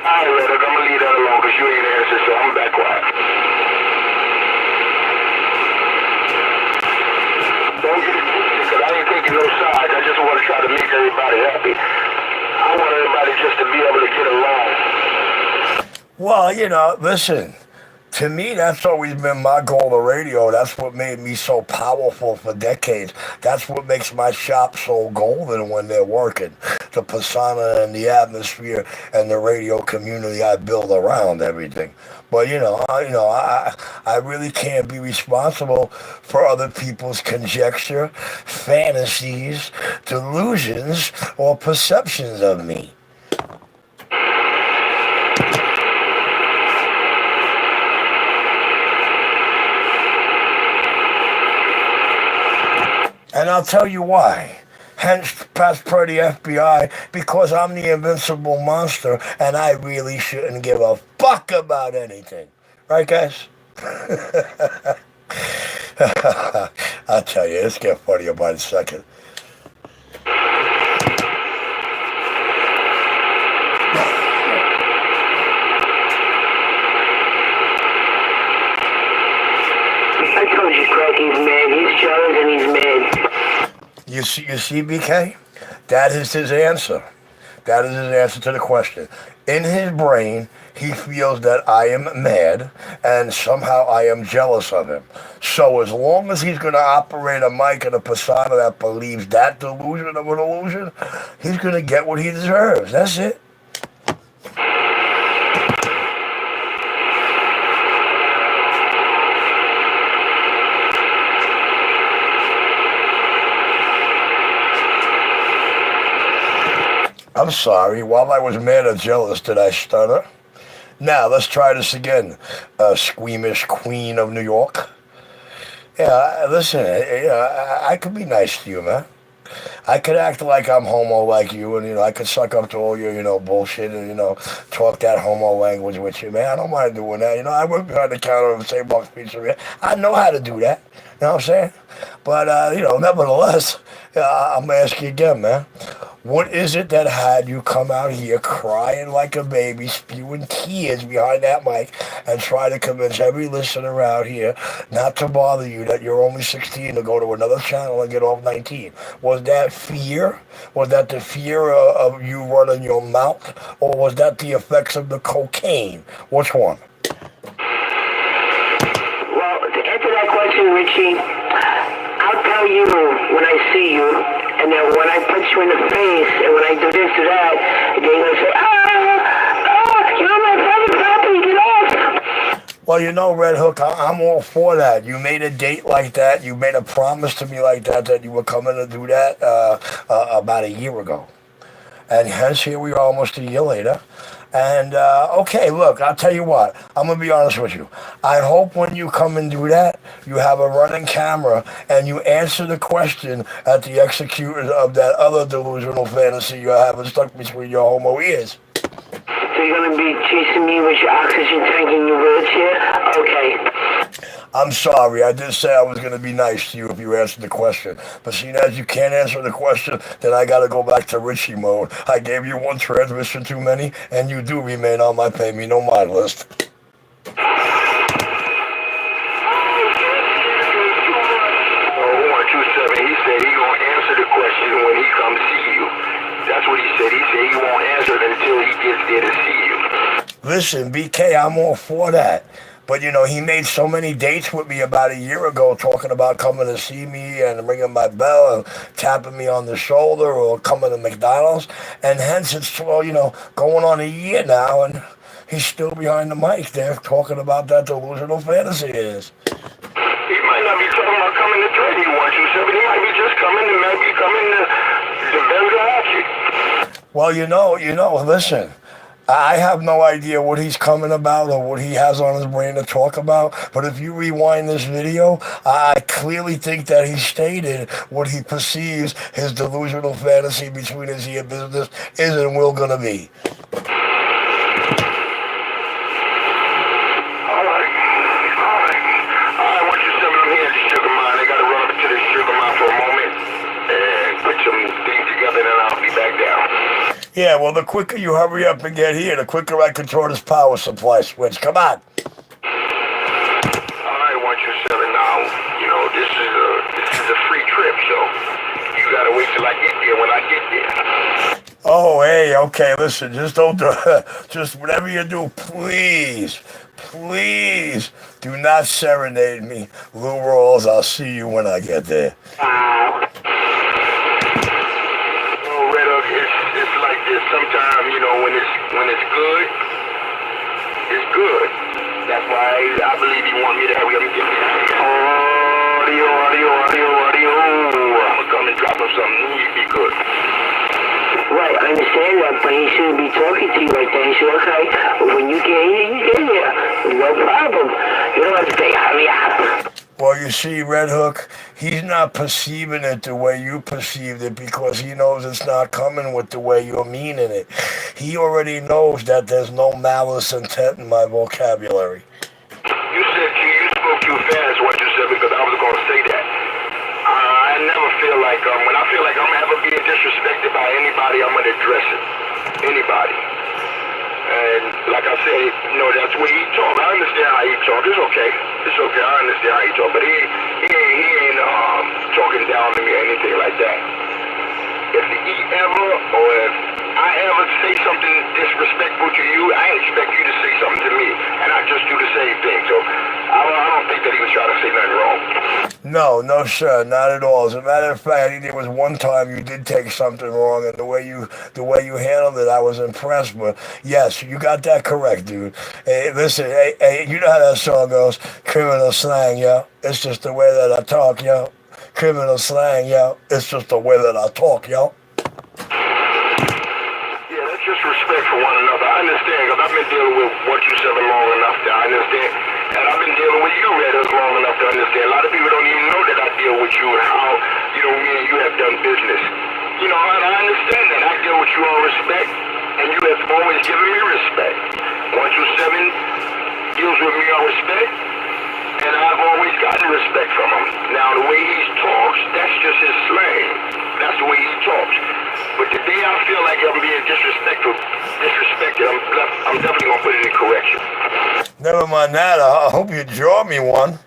Speaker 3: Alright, Red, I'm going to leave that alone because you ain't answered, so I'm back quiet. Don't get it twisted, because I ain't taking no sides. I just want to try to make everybody happy. I want everybody just to be able to get along.
Speaker 2: Well, listen. To me, that's always been my goal of radio. That's what made me so powerful for decades. That's what makes my shop so golden when they're working. The persona and the atmosphere and the radio community I build around everything. But I really can't be responsible for other people's conjecture, fantasies, delusions, or perceptions of me. And I'll tell you why. Hence, passed per the FBI, because I'm the invincible monster, and I really shouldn't give a fuck about anything. Right, guys? I'll tell you, it's getting funnier by the second.
Speaker 1: I told you, Craig, he's mad. He's jealous and he's mad.
Speaker 2: You see, BK? That is his answer. That is his answer to the question. In his brain, he feels that I am mad, and somehow I am jealous of him. So as long as he's going to operate a mic and a persona that believes that delusion of an illusion, he's going to get what he deserves. That's it. I'm sorry. While I was mad or jealous, did I stutter? Now, let's try this again, squeamish queen of New York. Yeah, listen, I could be nice to you, man. I could act like I'm homo like you, and I could suck up to all your bullshit, and talk that homo language with you, man. I don't mind doing that. I work behind the counter of the same box pizza. Man. I know how to do that. You know what I'm saying? But nevertheless, I'm gonna ask you again, man. What is it that had you come out here crying like a baby, spewing tears behind that mic, and try to convince every listener out here not to bother you that you're only 16 to go to another channel and get off 19? Was that fear? Was that the fear of you running your mouth? Or was that the effects of the cocaine? Which one?
Speaker 1: Well, to answer that question, Richie, I'll tell you when I see you, and then when I punch you in the face, and when I do this or that, then you're gonna say, you're my private property, get off.
Speaker 2: Well, Red Hook, I'm all for that. You made a date like that. You made a promise to me like that you were coming to do that about a year ago. And hence, here we are almost a year later. And, okay, look, I'll tell you what. I'm going to be honest with you. I hope when you come and do that, you have a running camera and you answer the question at the execution of that other delusional fantasy you're having stuck between your homo ears.
Speaker 1: So you're going to be chasing me with your oxygen tank in your wheelchair? Okay.
Speaker 2: I'm sorry, I did say I was going to be nice to you if you answered the question. But seeing as you can't answer the question, then I got to go back to Richie mode. I gave you one transmission too many, and you do remain on my pay me no mind list.
Speaker 3: 127, he said he gonna answer the question when he comes see you. That's what he said. He said he won't answer it until he gets there to see you.
Speaker 2: Listen, BK, I'm all for that. But, he made so many dates with me about a year ago talking about coming to see me and ringing my bell and tapping me on the shoulder or coming to McDonald's. And hence it's, going on a year now, and he's still behind the mic there talking about that delusional fantasy it is.
Speaker 3: He might not be talking about coming to threaten you, 127. He might be just coming to maybe coming to bend at you.
Speaker 2: Well, listen. I have no idea what he's coming about or what he has on his brain to talk about, but if you rewind this video, I clearly think that he stated what he perceives his delusional fantasy between his ear business is and will gonna be.
Speaker 3: Alright, 127, I'm here at the Sugar Mine. I gotta run up to the Sugar Mine for a moment and put some things together, and then I'll be back down.
Speaker 2: Yeah, well, the quicker you hurry up and get here, the quicker I control this power supply switch. Come on.
Speaker 3: Alright, 127, now, this is a free trip, so you gotta wait till I get there when I get there.
Speaker 2: Oh, hey, okay, listen, just don't do just whatever you do, please do not serenade me. Lou Rawls, I'll see you when I get there.
Speaker 3: Sometimes, when it's good, it's good. That's why I believe you want me to hurry up and get me audio. I'm gonna come and drop him something. You be good.
Speaker 1: Right, I understand that, but he shouldn't be talking to you like that. He should, okay, when you get here, you get here. No problem. You don't have to say, hurry up.
Speaker 2: Well, you see, Red Hook, he's not perceiving it the way you perceived it because he knows it's not coming with the way you're meaning it. He already knows that there's no malice intent in my vocabulary.
Speaker 3: You spoke too fast, 127, because I was going to say that. I never feel like, when I feel like I'm ever being disrespected by anybody, I'm going to address it. Anybody. And like I said, that's where he talk. I understand how he talk. It's okay. I understand how he talk. But he ain't talking down to me or anything like that. If he ever or if I ever say something disrespectful to you, I expect you to say something to me. And I just do the same thing. So I don't think that he was trying to say nothing wrong.
Speaker 2: No, sir, not at all. As a matter of fact, I think there was one time you did take something wrong, and the way you handled it, I was impressed. But yes, you got that correct, dude. Hey, listen, hey, you know how that song goes? Criminal slang, yo. It's just the way that I talk, yo. Criminal slang, yo. It's just the way that I talk, yo.
Speaker 3: Yeah, that's just respect for one another. I understand, because I've been dealing with 127 long enough to understand. And I've been dealing with you, Red Hook, long enough to understand. A lot of people don't even know that I deal with you and how, me and you have done business. You know, and I understand that. I deal with you on respect, and you have always given me respect. 127 deals with me on respect, and I've always gotten respect from him. Now, the way he talks, that's just his slang. That's the way he talks. But the day I feel like I'm being disrespected, I'm definitely going to put it in correction.
Speaker 2: Never mind that. I hope you draw me one.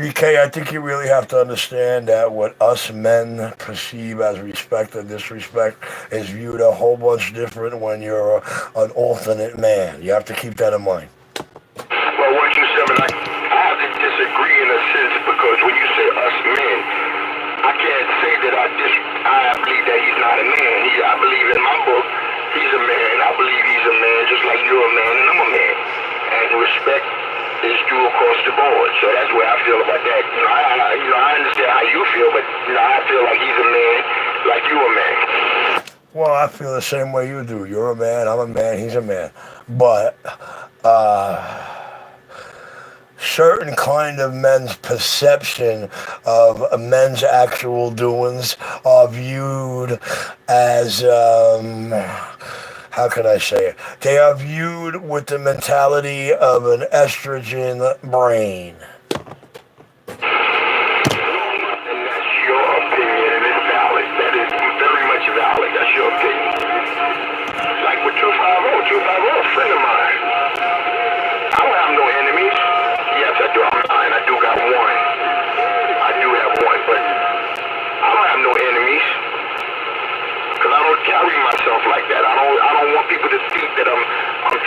Speaker 2: BK, I think you really have to understand that what us men perceive as respect and disrespect is viewed a whole bunch different when you're an alternate man. You have to keep that in mind.
Speaker 3: Well, 127, I have to disagree in a sense because when you say us men, I can't say that I believe that he's not a man. I believe in my book, he's a man. I believe he's a man just like you're a man and I'm a man. And respect is due across the board. So that's where I feel about that. I understand how you feel, but I feel like he's a man, like you a man.
Speaker 2: Well, I feel the same way you do. You're a man, I'm a man, he's a man. But certain kind of men's perception of men's actual doings are viewed as how can I say it? They are viewed with the mentality of an estrogen brain.
Speaker 3: And that's your opinion, and it's valid. That is very much valid. That's your opinion. Like with 250, 250 a friend of mine. I don't have no enemies. Yes, I do. I'm lying. I do got one. I do have one, but I don't have no enemies. Because I don't carry myself like that. I don't want people to think that I'm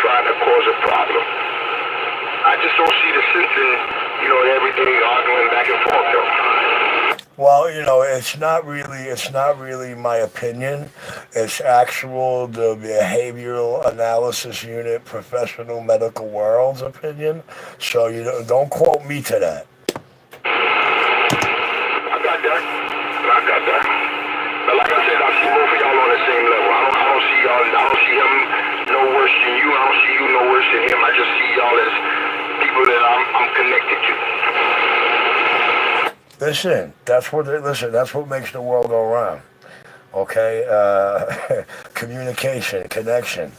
Speaker 3: trying to cause a problem. I just don't see the sense in, everything arguing back and forth though.
Speaker 2: Well, it's not really my opinion. It's actual the behavioral analysis unit professional medical world's opinion. So don't quote me to that.
Speaker 3: I got that. But like I said, I see both of y'all on the same level. I don't see y'all. I don't see him no worse than you. I don't see you no worse than him. I just see y'all as people that I'm connected to.
Speaker 2: That's what makes the world go round. Okay, communication, connection.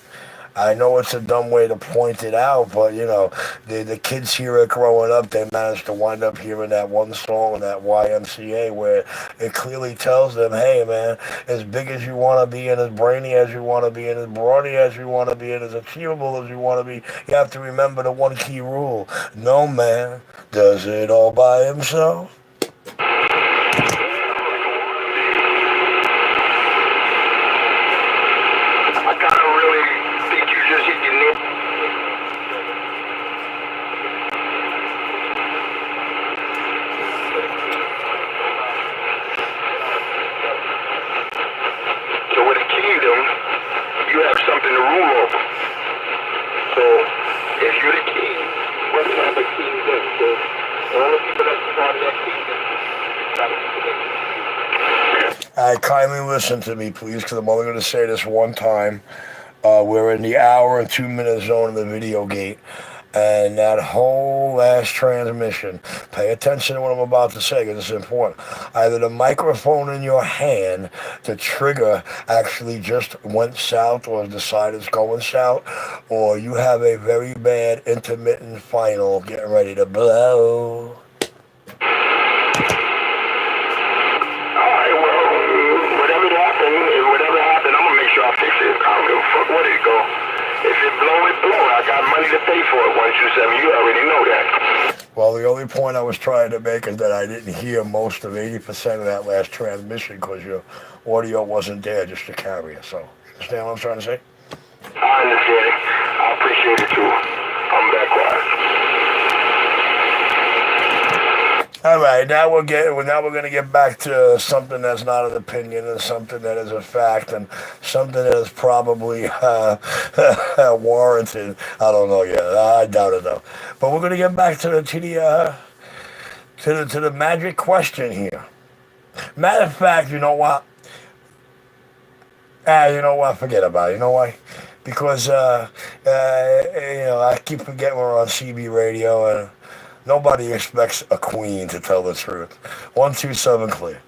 Speaker 2: I know it's a dumb way to point it out, but the kids hear it growing up. They manage to wind up hearing that one song in that YMCA where it clearly tells them, hey man, as big as you want to be and as brainy as you want to be and as brawny as you want to be and as achievable as you want to be, you have to remember the one key rule. No man does it all by himself. Kindly listen to me, please, because I'm only going to say this one time. We're in the hour and 2 minute zone of the video gate. And that whole last transmission, pay attention to what I'm about to say because it's important. Either the microphone in your hand, the trigger actually just went south or decided it's going south, or you have a very bad intermittent final getting ready to blow.
Speaker 3: Where did it go? If it blow, it blow. I got money to pay for it, 127. You already know that.
Speaker 2: Well, the only point I was trying to make is that I didn't hear most of 80% of that last transmission because your audio wasn't there just to carry it. So, you understand what I'm trying to say?
Speaker 3: I understand it. I appreciate it too. I'm back quiet.
Speaker 2: All right, now we're going to get back to something that's not an opinion and something that is a fact and something that is probably warranted. I don't know yet. I doubt it though. But we're going to get back to to the magic question here. Matter of fact, you know what? You know what? Forget about it. You know why? Because I keep forgetting we're on CB radio, and nobody expects a queen to tell the truth. 127 clear.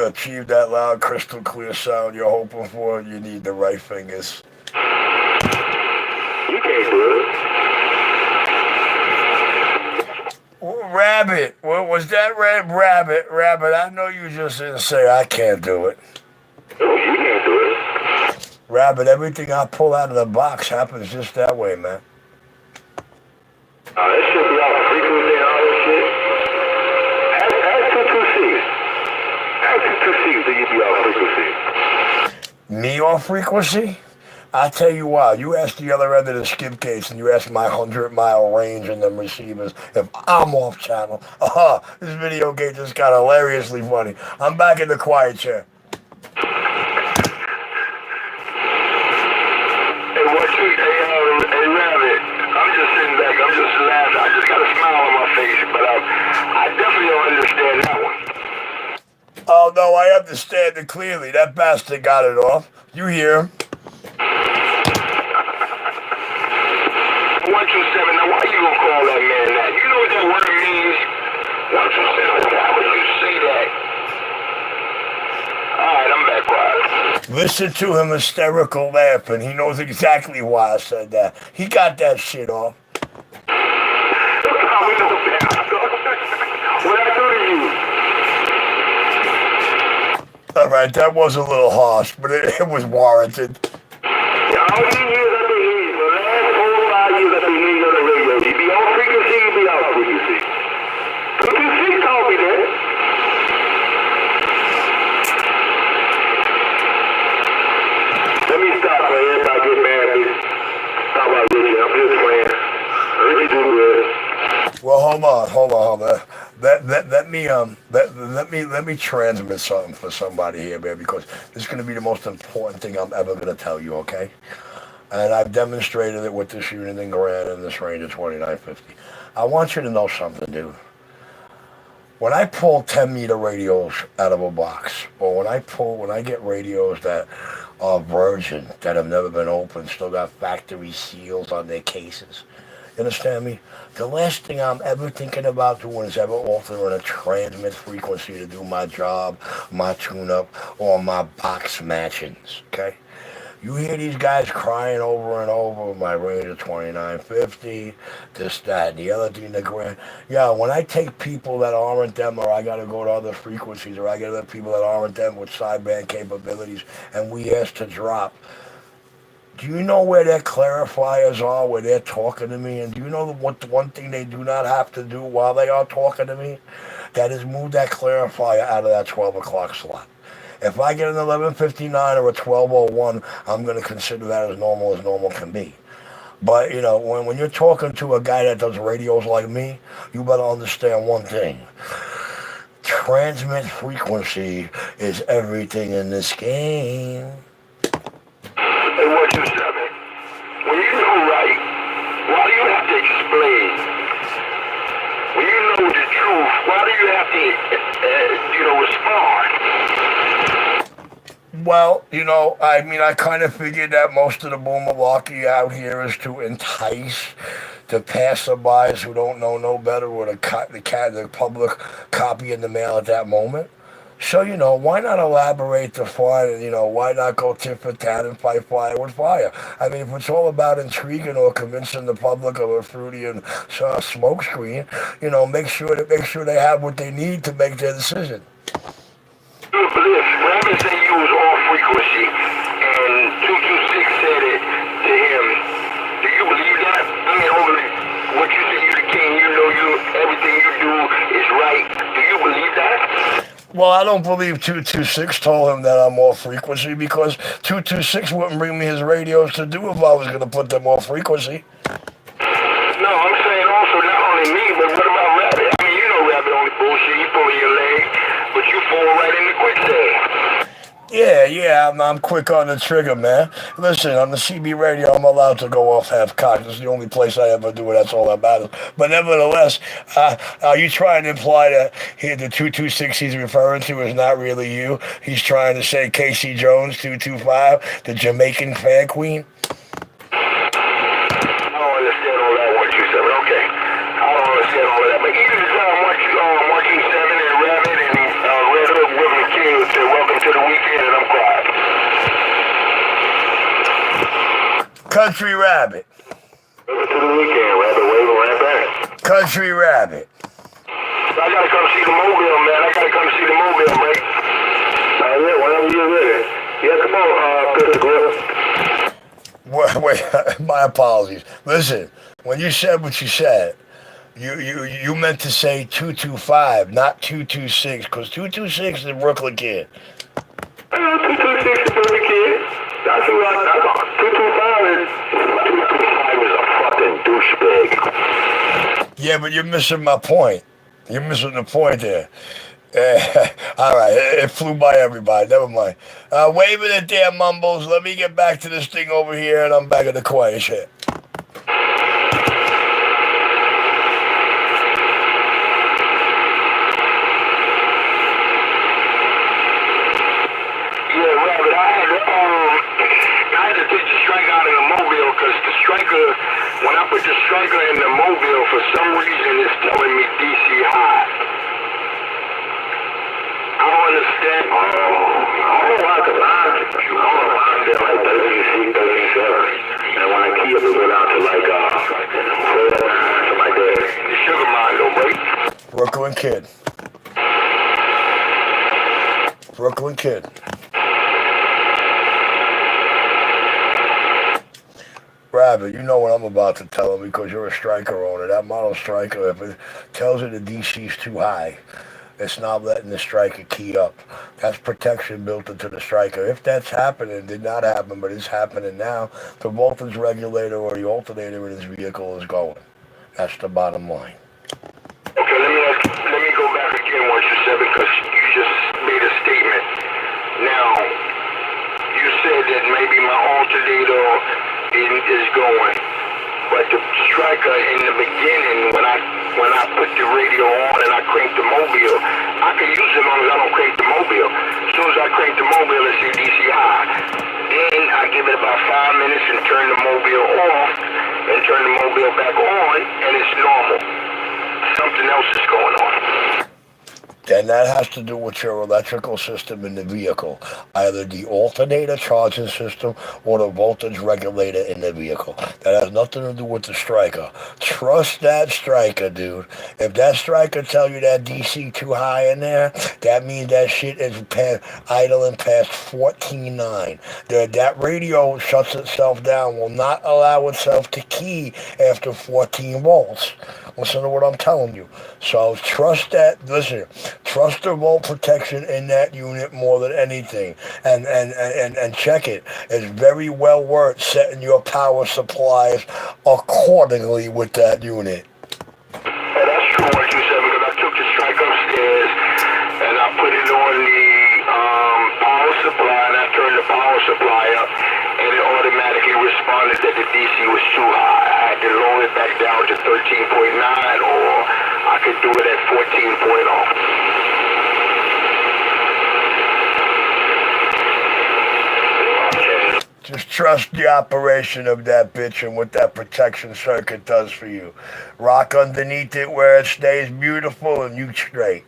Speaker 2: Achieve that loud, crystal clear sound you're hoping for, you need the right fingers.
Speaker 3: You can't do it.
Speaker 2: Rabbit, what was that? Rabbit, I know you just didn't say I can't do it.
Speaker 3: No, you can't do it.
Speaker 2: Rabbit, everything I pull out of the box happens just that way, man.
Speaker 3: That should be all frequency and all that shit.
Speaker 2: Me off frequency? I tell you what, you ask the other end of the skip case and you ask my 100-mile range in them receivers if I'm off channel. This video game just got hilariously funny. I'm back in the quiet chair.
Speaker 3: Hey, Rabbit, I'm just sitting back, I'm just laughing. I just got a smile on my face, but I definitely don't understand that one.
Speaker 2: Oh, no, I understand it clearly. That bastard got it off. You hear him.
Speaker 3: 127, now why you gonna call that man that? You know what that word means? 127, why would you say that? Alright, I'm back quiet.
Speaker 2: Listen to him hysterical laughing. He knows exactly why I said that. He got that shit off.
Speaker 3: What I do to you?
Speaker 2: All right, that was a little harsh, but it was warranted.
Speaker 3: How many years I've been here? The last 4 or 5 years I've been here on the radio. You be on frequency, you be off frequency. 226 told me that. Let me stop playing. Everybody get mad at me. Talk about Richie. I'm just playing. Richie do good.
Speaker 2: Well, hold on. Let me transmit something for somebody here, man, because this is going to be the most important thing I'm ever going to tell you, okay? And I've demonstrated it with this unit in Grand in this range of 2950. I want you to know something, dude. When I pull 10-meter radios out of a box, or when I get radios that are virgin, that have never been opened, still got factory seals on their cases, you understand me? The last thing I'm ever thinking about doing is ever altering a transmit frequency to do my job, my tune-up, or my box matchings, okay? You hear these guys crying over and over, my range of 2950, this, that, and the other thing, the Grand. Yeah, when I take people that aren't them, or I got to go to other frequencies, or I get other people that aren't them with sideband capabilities, and we ask to drop, do you know where their clarifiers are, where they're talking to me? And do you know what the one thing they do not have to do while they are talking to me? That is move that clarifier out of that 12 o'clock slot. If I get an 11:59 or a 12:01, I'm going to consider that as normal can be. But, you know, when you're talking to a guy that does radios like me, you better understand one thing. Transmit frequency is everything in this game.
Speaker 3: Hey, what you said, when you know right, why do you have to explain? When you know the truth, why you have to, respond?
Speaker 2: Well, I mean, I kind of figured that most of the boomalarkey out here is to entice the passerbys who don't know no better with the public copy in the mail at that moment. So, why not elaborate the fun and, why not go tit for tat and fight fire with fire? I mean, if it's all about intriguing or convincing the public of a fruity and smoke screen, make sure they have what they need to make their decision.
Speaker 3: Rabbit said you was off frequency, and 226 said it to him. Do you believe that? I mean, what you say, you the king, everything you do is right. Do you believe that?
Speaker 2: Well, I don't believe 226 told him that I'm off frequency because 226 wouldn't bring me his radios to do if I was going to put them off frequency.
Speaker 3: No, I'm saying also not only me, but what about Rabbit? I mean, Rabbit only bullshit. You pulling your leg, but you fall right in the quicksand.
Speaker 2: Yeah, I'm quick on the trigger, man. Listen, on the CB radio, I'm allowed to go off half-cocked. This is the only place I ever do it. That's all that matters. But nevertheless, are you trying to imply that here the 226 he's referring to is not really you? He's trying to say Casey Jones, 225, the Jamaican fan queen?
Speaker 3: I don't understand all that, what you said, but okay. I don't understand all of that. But even Marking 7 and Rabbit and Red Hook Woodman King said, welcome to the weekend, and I'm quiet.
Speaker 2: Country Rabbit.
Speaker 3: Welcome to the weekend, Rabbit waving right back.
Speaker 2: Country Rabbit.
Speaker 3: I gotta come see the mobile, man. I gotta come see the mobile, mate. Yeah, whenever you're ready. Yeah, come on, Peter Grill.
Speaker 2: Wait, my apologies. Listen, when you said what you said, you meant to say 225, not 226, because 226 is a Brooklyn kid.
Speaker 3: 226 is a Brooklyn kid. That's 225 is a fucking douchebag.
Speaker 2: Yeah, but you're missing my point. You're missing the point there. All right, it flew by everybody. Never mind. Waving it there, Mumbles. Let me get back to this thing over here, and I'm back at the quiet shit.
Speaker 3: When I put the striker in the mobile, for some reason it's telling me DC high. I don't understand. I don't know why, because I'm there like 36, 37. And when I key up, it go down to like 4, something like that. The sugar mine, though, break.
Speaker 2: Brooklyn kid. Brooklyn kid. Rabbit, you know what I'm about to tell him because you're a striker owner. That model striker, if it tells you the DC's too high, it's not letting the striker key up. That's protection built into the striker. If that's happening, did not happen, but it's happening now, the voltage regulator or the alternator in his vehicle is going. That's the bottom line.
Speaker 3: Okay, let me go back again what you said because you just made a statement. Now, you said that maybe my alternator is going, but the striker in the beginning, when I put the radio on and I crank the mobile, I can use it as long as I don't crank the mobile. As soon as I crank the mobile, it's DC high. Then I give it about 5 minutes and turn the mobile off and turn the mobile back on, and it's normal. Something else is going on.
Speaker 2: And that has to do with your electrical system in the vehicle, either the alternator charging system or the voltage regulator in the vehicle. That has nothing to do with the striker. Trust that striker, dude. If that striker tell you that DC too high in there, that means that shit is idling past 14.9. That radio shuts itself down, will not allow itself to key after 14 volts. Listen to what I'm telling you. So trust that, listen, trust the volt protection in that unit more than anything. And check it. It's very well worth setting your power supplies accordingly with that unit.
Speaker 3: Hey, that's true what you said because I took the strike upstairs and I put it on the power supply and I turned the power supply up and it automatically responded that the DC was too high. I had to lower it back down to 13.9, or I could do it at 14.0.
Speaker 2: Just trust the operation of that bitch and what that protection circuit does for you. Rock underneath it where it stays beautiful and you straight.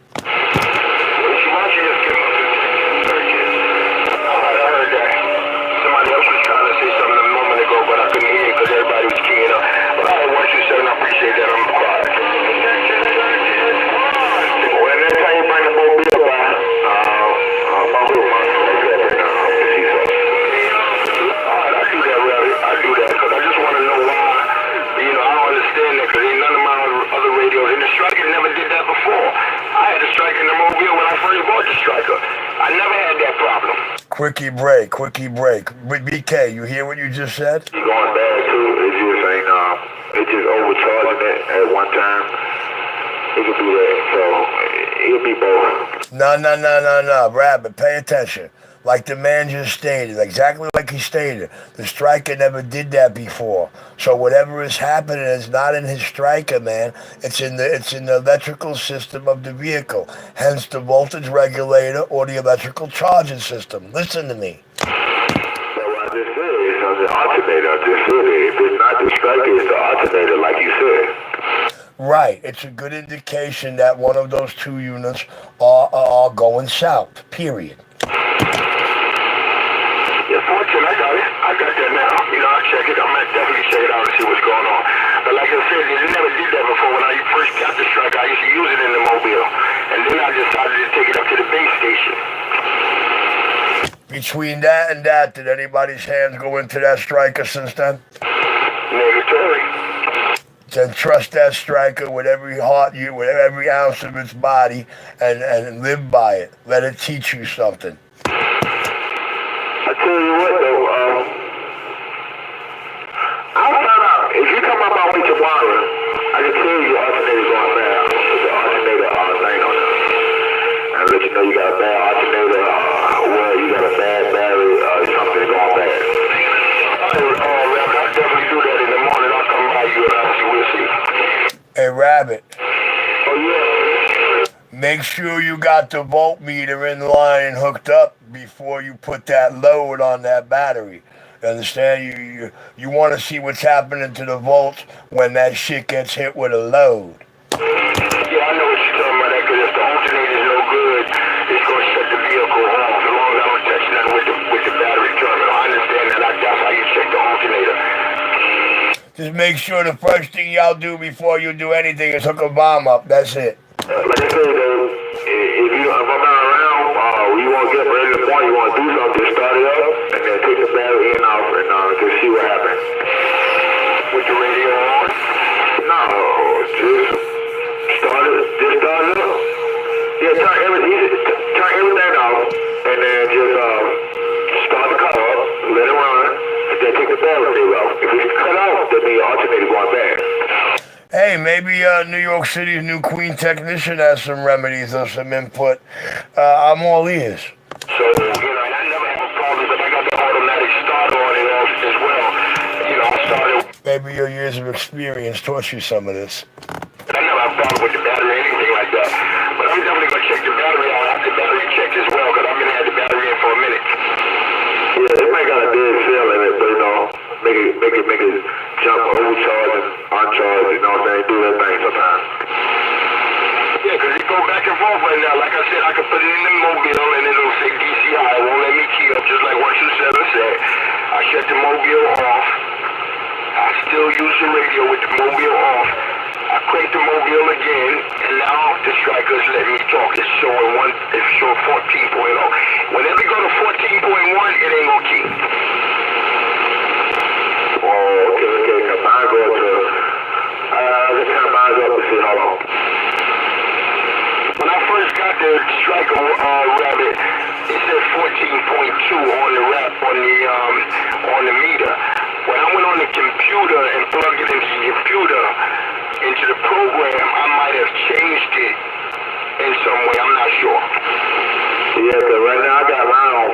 Speaker 3: Everybody was keying up. But I want you said, and I appreciate that. I'm quiet. When next time you bring the mobile by, my little monster like that right now. Alright, I do that, really. I do that because I just want to know why. I don't understand that because ain't none of my other radios. And the Striker never did that before. I had the Striker in the mobile when I first bought the Striker. I never had that problem.
Speaker 2: Quickie break, quickie break. BK, you hear what you just said?
Speaker 3: You going bad too? It's just ain't it just overcharging it at one time. It could be that, so it'll be both.
Speaker 2: No, Rabbit, pay attention. Like the man just stated, exactly like he stated, the Striker never did that before. So whatever is happening is not in his Striker, man. It's in the electrical system of the vehicle. Hence the voltage regulator or the electrical charging system. Listen to me.
Speaker 3: So I just said it's on the alternator. I just said it. If it's not the Striker, it's the alternator, like you said.
Speaker 2: Right. It's a good indication that one of those two units are going south. Period.
Speaker 3: Yeah, 14, I got it. I got that now. I'll check it. I might definitely check it out and see what's going on. But like I said, they never did that before. When I first got the Striker, I used to use it in the mobile. And then I decided to take it up to the base station.
Speaker 2: Between that and that, did anybody's hands go into that Striker since then?
Speaker 3: Negatory.
Speaker 2: Then trust that Striker with every with every ounce of its body, and live by it. Let it teach you something.
Speaker 3: I tell you what though, I'll find out. If you come up my way tomorrow, I can tell you your alternator's going bad. With the alternator thing on it. And let you know you got a bad alternator, where you got a bad battery, something going bad. I'll definitely do that in the morning. I'll come by you and I'll see, we'll see.
Speaker 2: Hey, Rabbit.
Speaker 3: Oh yeah.
Speaker 2: Make sure you got the voltmeter in line hooked up before you put that load on that battery. You understand? You want to see what's happening to the volts when that shit gets hit with a load.
Speaker 3: Yeah, I know what you're talking about. That because if the alternator's no good, it's going to shut the vehicle off. As long as I don't touch nothing with the battery terminal. I understand that. That's how you check the alternator.
Speaker 2: Just make sure the first thing y'all do before you do anything is hook a bomb up. That's it.
Speaker 3: Like I said, though, if I'm not around, you want to get ready to the point, you want to do something, just start it up, and then take the battery in off, and just see what happens. With the radio on? No, just start it up. Yeah, turn everything off, and then just start the car up, let it run, and then take the battery off. If it's cut off, then the alternator going bad.
Speaker 2: Hey, maybe New York City's new Queen technician has some remedies or some input. I'm all ears.
Speaker 3: So, and I never have a problem because I got the automatic starter on it off as well. I started.
Speaker 2: Maybe your years of experience taught you some of this.
Speaker 3: I never have a problem with the battery or anything like that. But I'm definitely going to check the battery out after the battery checked as well because I'm going to have the battery in for a minute. Yeah, it might got a dead cell in it, but make it jump, overcharge and uncharge, you know what I'm saying? Do that thing sometimes. Yeah, because it go back and forth right now. Like I said, I can put it in the mobile and it'll say DCI. It won't let me key up just like 127 said. I shut the mobile off. I still use the radio with the mobile off. I crank the mobile again, and now the Striker's letting me talk. It's showing 14.0. Whenever you go to 14.1, it ain't gonna key. Oh, okay. Cause mine go to, let's turn mine up and see, hold on. When I first got the Striker Rabbit, it said 14.2 on the on the meter. When I went on the computer and plugged it into the computer, into the program, I might have changed it in some way. I'm not sure. Yeah, because right now I got mine on